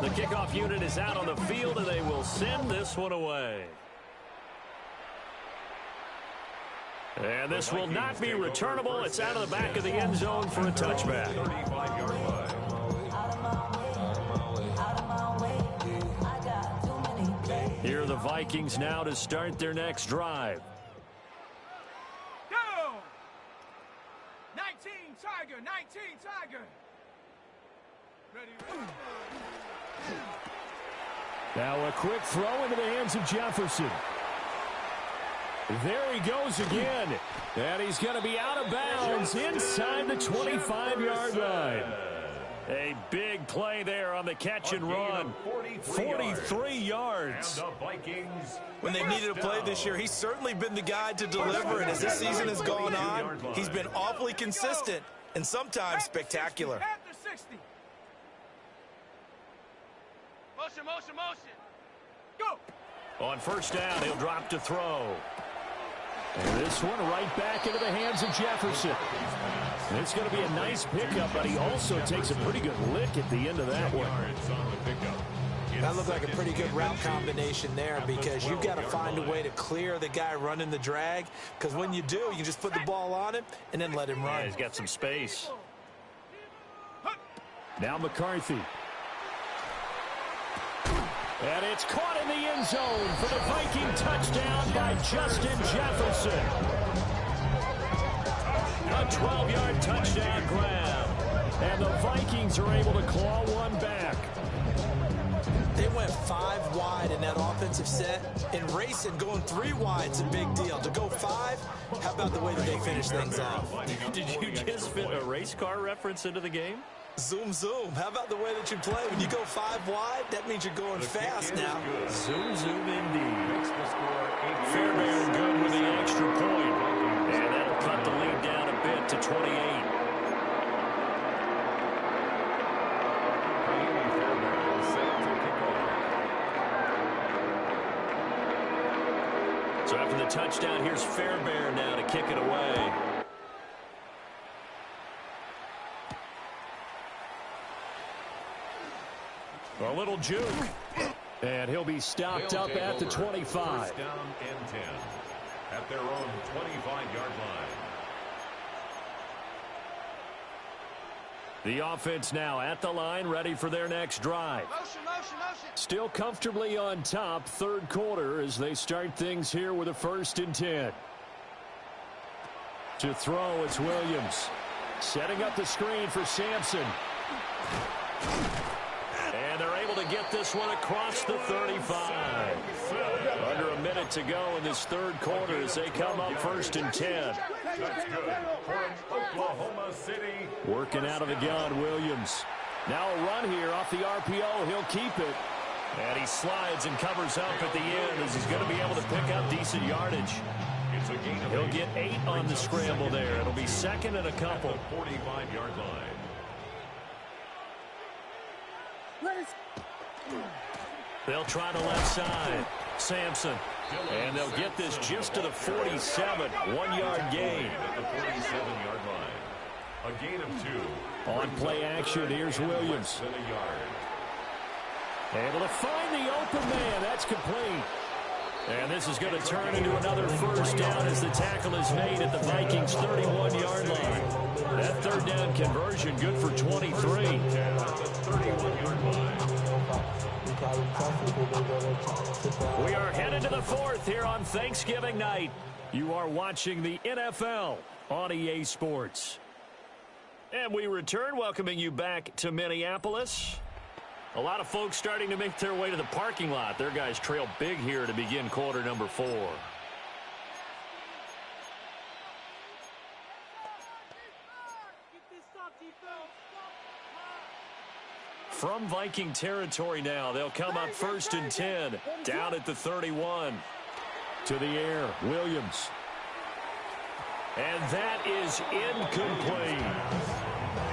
The kickoff unit is out on the field, and they will send this one away. And this will not be returnable. It's out of the back of the end zone for a touchback. 35-yard line. Here are the Vikings now to start their next drive. Go! 19 Tiger, 19 Tiger. Ready. Now a quick throw into the hands of Jefferson. There he goes again. And he's going to be out of bounds inside the 25-yard line. A big play there on the catch and run. 43 yards. And the Vikings. When they needed a play this year, he's certainly been the guy to deliver. And as this season has gone on, he's been awfully consistent and sometimes spectacular. After 60. Motion, motion, motion. Go. On first down, he'll drop to throw. And this one right back into the hands of Jefferson. And it's going to be a nice pickup, but he also takes a pretty good lick at the end of that one. That looked like a pretty good route combination there because you've got to find a way to clear the guy running the drag, because when you do, you can just put the ball on him and then let him run. Yeah, he's got some space. Now McCarthy. And it's caught in the end zone for the Viking touchdown by Justin Jefferson. A 12-yard touchdown grab. And the Vikings are able to claw one back. They went 5 wide in that offensive set, and racing going 3 wide is a big deal. To go 5, how about the way that they finish things off? Did you just fit a race car reference into the game? Zoom, zoom. How about the way that you play? When you go 5 wide, that means you're going fast now. Zoom, zoom indeed. Fairbairn good with the extra point. And that'll cut the lead down a bit to 28. So after the touchdown, here's Fairbairn now to kick it away. A little juke. And he'll be stopped up at the 25. First down and 10 at their own 25-yard line. The offense now at the line, ready for their next drive. Motion, motion, motion. Still comfortably on top, third quarter as they start things here with a 1st and 10. To throw, it's Williams. Setting up the screen for Sampson. And they're able to get this one across the 35. Under a minute to go in this third quarter as they come up 1st and 10. That's good for Oklahoma City. Working out of the gun, Williams. Now a run here off the RPO. He'll keep it. And he slides and covers up at the end as he's going to be able to pick up decent yardage. He'll get 8 on the scramble there. It'll be 2nd and a couple. 45-yard line. They'll try the left side. Sampson. And they'll get this just to the 47. 1-yard gain. At the 47-yard line. A gain of 2. On play action, here's Williams. Able to find the open man. That's complete. And this is going to turn into another first down as the tackle is made at the Vikings' 31-yard line. That third down conversion good for 23. We are headed to the 4th here on Thanksgiving night. You are watching the NFL on EA Sports. And we return, welcoming you back to Minneapolis. A lot of folks starting to make their way to the parking lot. Their guys trail big here to begin quarter number 4. From Viking territory now, they'll come up 1st and 10, down at the 31. To the air, Williams. And that is incomplete.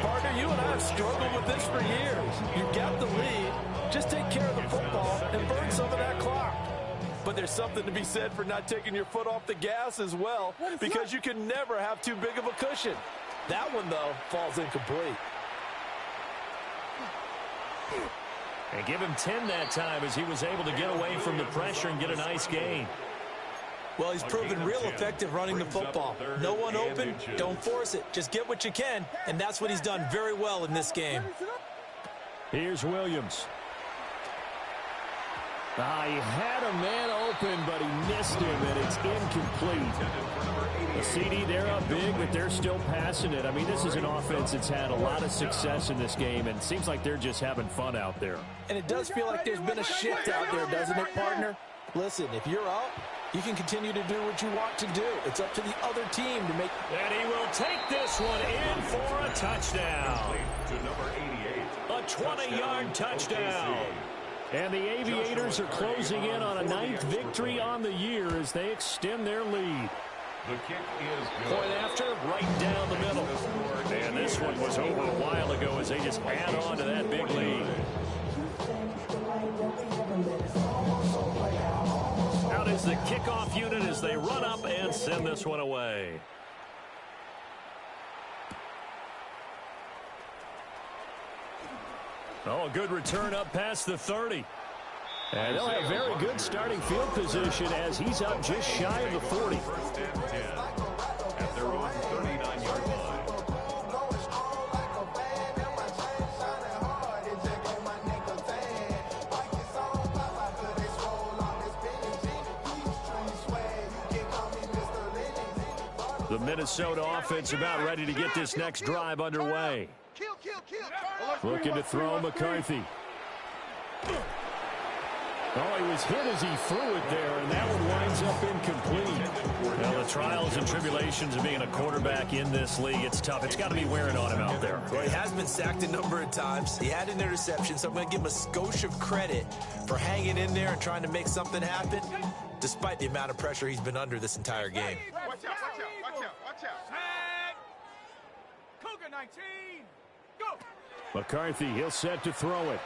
Partner, you and I have struggled with this for years. You've got the lead. Just take care of the football and burn some of that clock. But there's something to be said for not taking your foot off the gas as well, because you can never have too big of a cushion. That one, though, falls incomplete. And give him 10 that time as he was able to get away from the pressure and get a nice gain. Well, he's proven real effective running the football. No one open, don't force it. Just get what you can, and that's what he's done very well in this game. Here's Williams. He had a man open, but he missed him, and it's incomplete. The CD, they're up big, but they're still passing it. I mean, this is an offense that's had a lot of success in this game, and it seems like they're just having fun out there. And it does feel like there's been a shift out there, doesn't it, partner? Listen, if you're up, you can continue to do what you want to do. It's up to the other team to make... And he will take this one in for a touchdown. To number 88. A 20-yard touchdown. And the Aviators are closing in on a 9th victory on the year as they extend their lead. The kick is good. Point after, right down the middle. And this one was over a while ago as they just add on to that big lead. Out is the kickoff unit as they run up and send this one away. Oh, a good return up past the 30. And they'll have very good starting field position as he's up just shy of the 40. First and 10 at their own 39-yard line. The Minnesota offense about ready to get this next drive underway. Looking to throw McCarthy. Oh, he was hit as he threw it there, and that one winds up incomplete. Now, the trials and tribulations of being a quarterback in this league, it's tough. It's got to be wearing on him out there. Well, he has been sacked a number of times. He had an interception, so I'm going to give him a skosh of credit for hanging in there and trying to make something happen, despite the amount of pressure he's been under this entire game. Watch out, watch out, watch out, watch out. Snag. Cougar 19. Go. McCarthy, he'll set to throw it.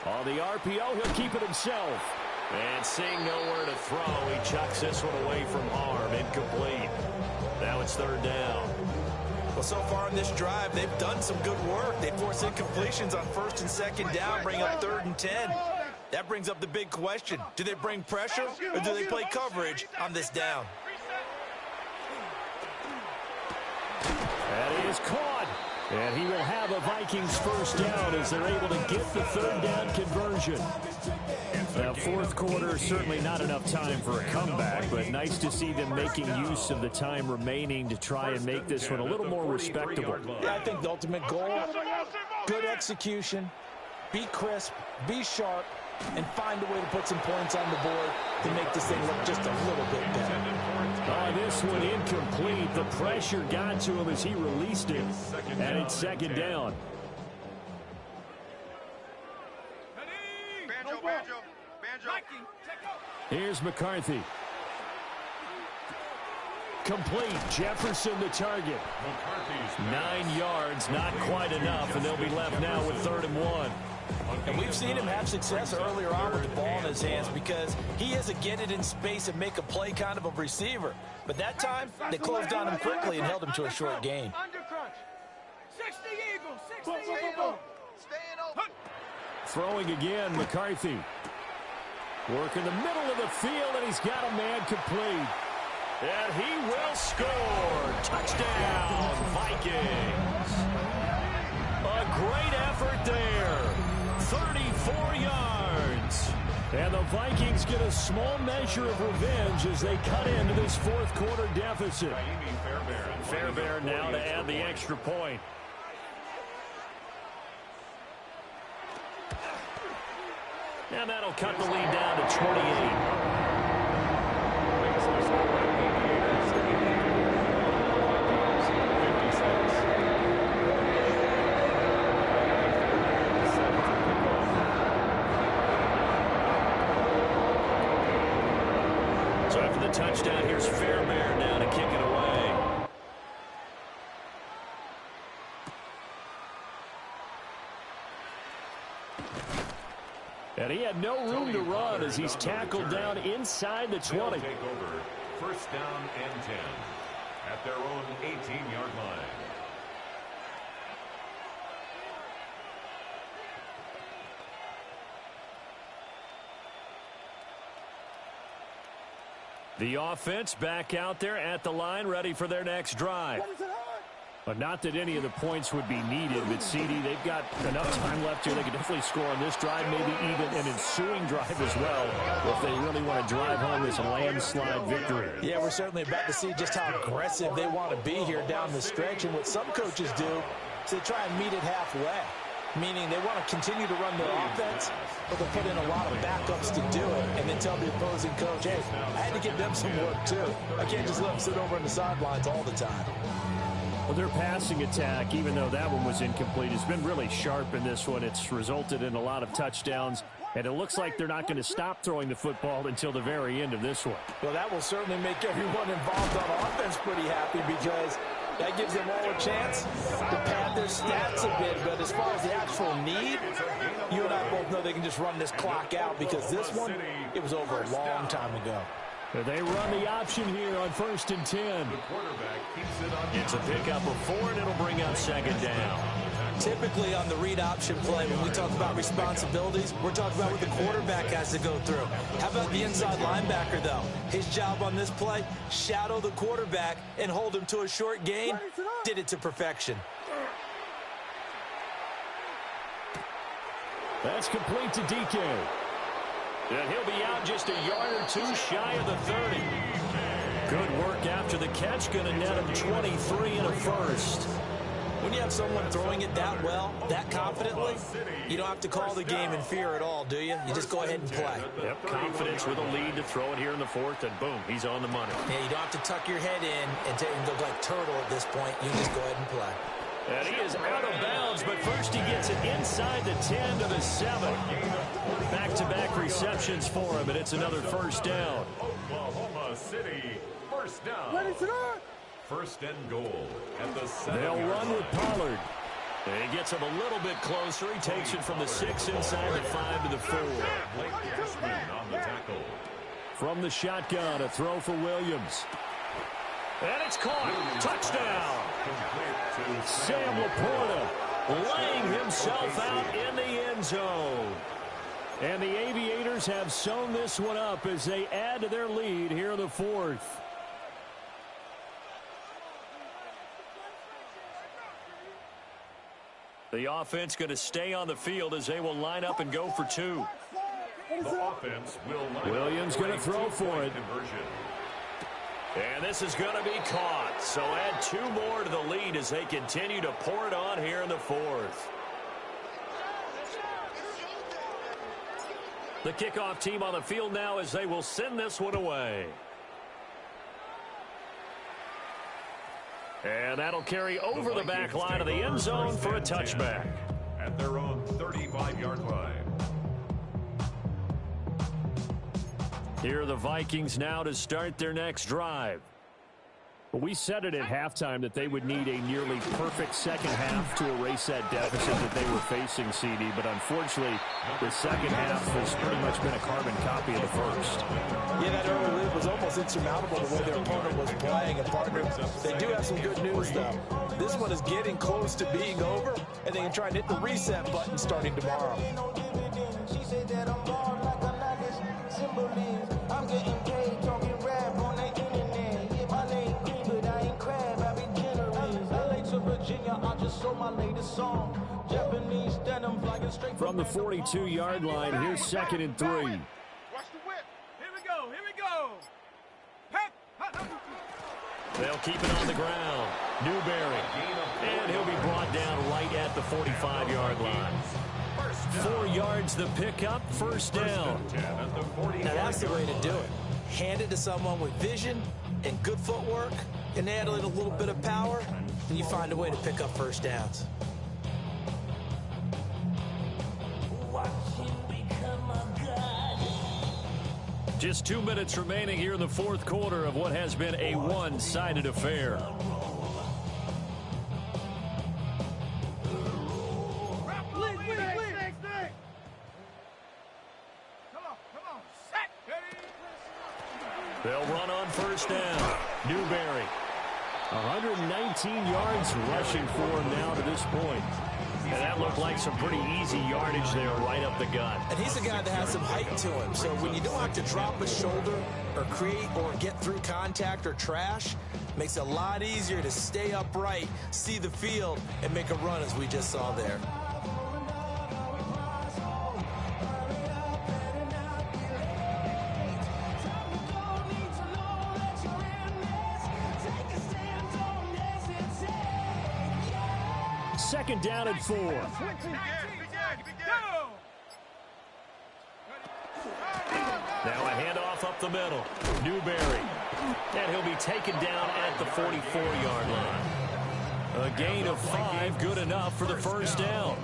On the RPO, he'll keep it himself. And seeing nowhere to throw, he chucks this one away from harm. Incomplete. Now it's third down. Well, so far in this drive, they've done some good work. They force incompletions on first and second down, bring up 3rd and 10. That brings up the big question. Do they bring pressure or do they play coverage on this down? That is caught. And he will have a Vikings first down as they're able to get the 3rd down conversion. Now, 4th quarter, certainly not enough time for a comeback, but nice to see them making use of the time remaining to try and make this one a little more respectable. Yeah, I think the ultimate goal, good execution, be crisp, be sharp, and find a way to put some points on the board to make this thing look just a little bit better. This one incomplete. The pressure got to him as he released it. And it's 2nd down. Banjo, banjo, banjo. Here's McCarthy. Complete. Jefferson the target. 9 yards, not quite enough, and they'll be left now with 3rd and 1. And we've seen him have success earlier on with the ball in his hands because he is a get it in space and make a play kind of a receiver. But that time, they closed on him quickly and held him to a short gain. Undercrunch. 60 Eagles, 60 Eagles. Staying open. Throwing again, McCarthy. Working the middle of the field, and he's got a man complete. And he will score. Touchdown, Vikings. A great effort there. 34 yards. And the Vikings get a small measure of revenge as they cut into this 4th quarter deficit. Fairbairn now to add the extra point. And that'll cut the lead down to 28. And he had no room to run as he's tackled down inside the 20. Take over first down and 10 at their own 18-yard line. The offense back out there at the line, ready for their next drive. But not that any of the points would be needed, but CD, they've got enough time left here. They can definitely score on this drive, maybe even an ensuing drive as well, if they really want to drive home this landslide victory. Yeah, we're certainly about to see just how aggressive they want to be here down the stretch. And what some coaches do is they try and meet it halfway, meaning they want to continue to run their offense, but they'll put in a lot of backups to do it, and then tell the opposing coach, hey, I had to give them some work too. I can't just let them sit over on the sidelines all the time. Well, their passing attack, even though that one was incomplete, has been really sharp in this one. It's resulted in a lot of touchdowns, and it looks like they're not going to stop throwing the football until the very end of this one. Well, that will certainly make everyone involved on offense pretty happy, because that gives them all a chance to pad their stats a bit. But as far as the actual need, you and I both know they can just run this clock out, because this one, it was over a long time ago. They run the option here on 1st and 10. It's a pickup of 4, and it'll bring up 2nd down. Typically on the read option play, when we talk about responsibilities, we're talking about what the quarterback has to go through. How about the inside linebacker, though? His job on this play, shadow the quarterback and hold him to a short gain. Did it to perfection. That's complete to DK. And he'll be out just a yard or two shy of the 30. Good work after the catch. Going to net him 23 and a first. When you have someone throwing it that well, that confidently, you don't have to call the game in fear at all, do you? You just go ahead and play. Yep, confidence with a lead to throw it here in the 4th, and boom, he's on the money. Yeah, you don't have to tuck your head in and go like turtle at this point. You just go ahead and play. And he is out of bounds, but first he gets it inside the 10 to the 7. Back-to-back receptions for him, and it's another first down. Oklahoma City, first down. First and goal at the 7. They'll run with Pollard. And he gets him a little bit closer. He takes it from the 6 inside the 5 to the 4. Blake Cashman on the tackle. From the shotgun, a throw for Williams. And it's caught. Touchdown. Sam Laporta laying himself out in the end zone. And the Aviators have sewn this one up as they add to their lead here in the 4th. The offense going to stay on the field as they will line up and go for 2. The offense will Williams going to throw for it. Conversion. And this is going to be caught. So add 2 more to the lead as they continue to pour it on here in the 4th. The kickoff team on the field now as they will send this one away. And that'll carry over the back line of the end zone for a touchback. At their own 35-yard line. Here are the Vikings now to start their next drive. But we said it at halftime that they would need a nearly perfect second half to erase that deficit that they were facing, CD. But unfortunately, the second half has pretty much been a carbon copy of the first. Yeah, that early lead was almost insurmountable the way their opponent was playing. And partner, they do have some good news, though. This one is getting close to being over, and they can try and hit the reset button starting tomorrow. I'm getting paid talking rap on the internet. Yeah, my name green, but I ain't crab. I be generous. LA to Virginia, I just sold my latest song. Japanese denim flying straight from the 42-yard line. Here's 2nd and 3. Watch the whip. Here we go. Here we go. They'll keep it on the ground. Newberry. And he'll be brought down right at the 45-yard line. 4 yards the pickup, first down. Now that's the way to do it. Hand it to someone with vision and good footwork, and add a little bit of power, and you find a way to pick up first downs. Just 2 minutes remaining here in the 4th quarter of what has been a one-sided affair. They'll run on first down. Newberry. 119 yards rushing for him now to this point. And that looked like some pretty easy yardage there right up the gut. And he's a guy that has some height to him. So when you don't have to drop a shoulder or create or get through contact or trash, makes it a lot easier to stay upright, see the field, and make a run as we just saw there. Second down and 4. Now a handoff up the middle. Newberry. And he'll be taken down at the 44-yard line. A gain of 5, good enough for the first down.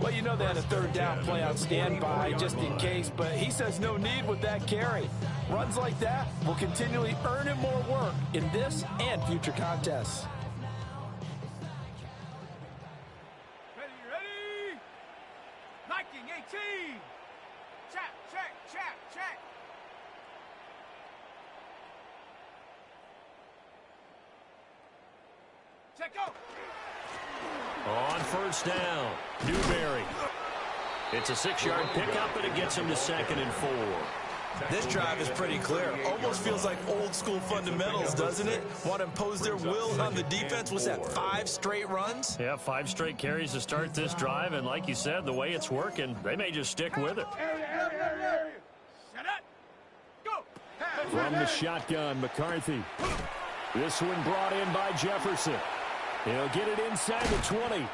Well, you know they had a third down play on standby just in case, but he says no need with that carry. Runs like that will continually earn him more work in this and future contests. Ready? Knocking 18. Check. Check go. On first down, Newberry. It's a 6-yard pickup, and it gets him to 2nd and 4. This drive is pretty clear. Almost feels like old school fundamentals, doesn't it? Want to impose their will on the defense. What's that, 5 straight runs? Yeah, 5 straight carries to start this drive, and like you said, the way it's working, they may just stick with it. Shut up. Go. From the shotgun, McCarthy. This one brought in by Jefferson. He'll get it inside the 20.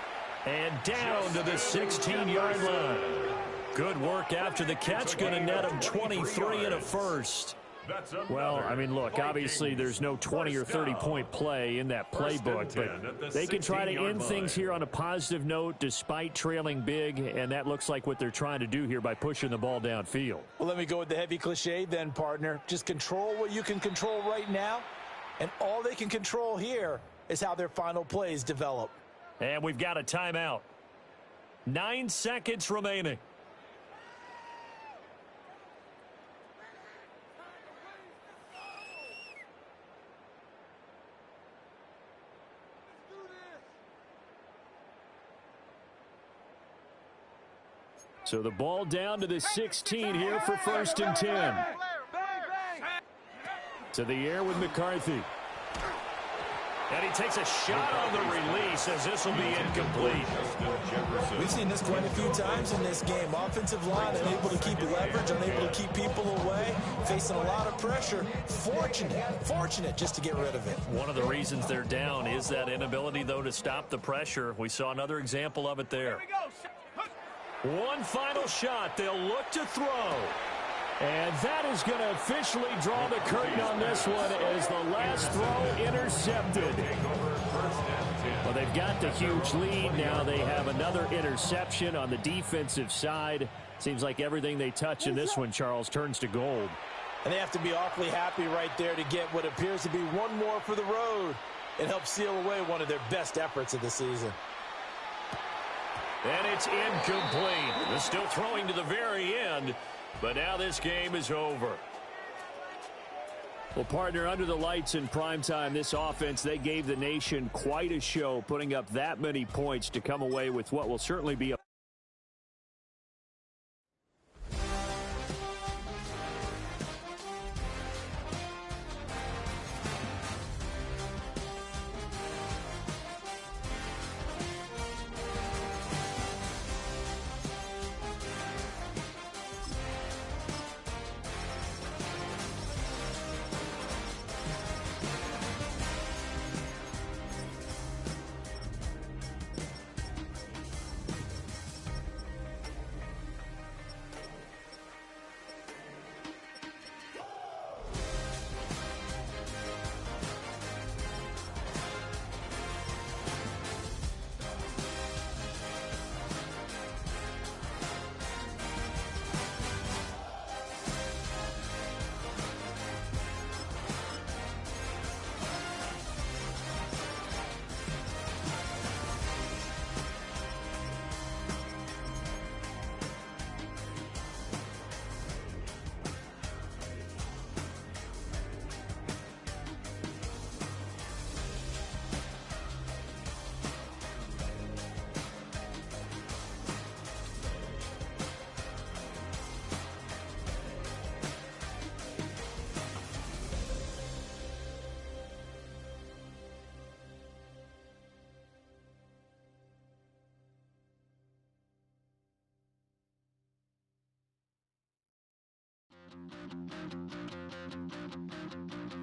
And down to the 16-yard line. Good work after the catch. Going to net him 23 and a first. Well, I mean, look, obviously there's no 20 or 30-point play in that playbook, but they can try to end things here on a positive note despite trailing big, and that looks like what they're trying to do here by pushing the ball downfield. Well, let me go with the heavy cliche then, partner. Just control what you can control right now, and all they can control here is how their final plays develop. And we've got a timeout. 9 seconds remaining. So the ball down to the 16 here for 1st and 10. To the air with McCarthy. And he takes a shot on the release as this will be incomplete. We've seen this quite a few times in this game. Offensive line unable to keep leverage, unable to keep people away, facing a lot of pressure. Fortunate just to get rid of it. One of the reasons they're down is that inability, though, to stop the pressure. We saw another example of it there. One final shot. They'll look to throw. And that is going to officially draw the curtain on this one as the last throw intercepted. Well, they've got the huge lead. Now they have another interception on the defensive side. Seems like everything they touch in this one, Charles, turns to gold. And they have to be awfully happy right there to get what appears to be one more for the road. It helps seal away one of their best efforts of the season. And it's incomplete. They're still throwing to the very end. But now this game is over. Well, partner, under the lights in primetime, this offense, they gave the nation quite a show, putting up that many points to come away with what will certainly be a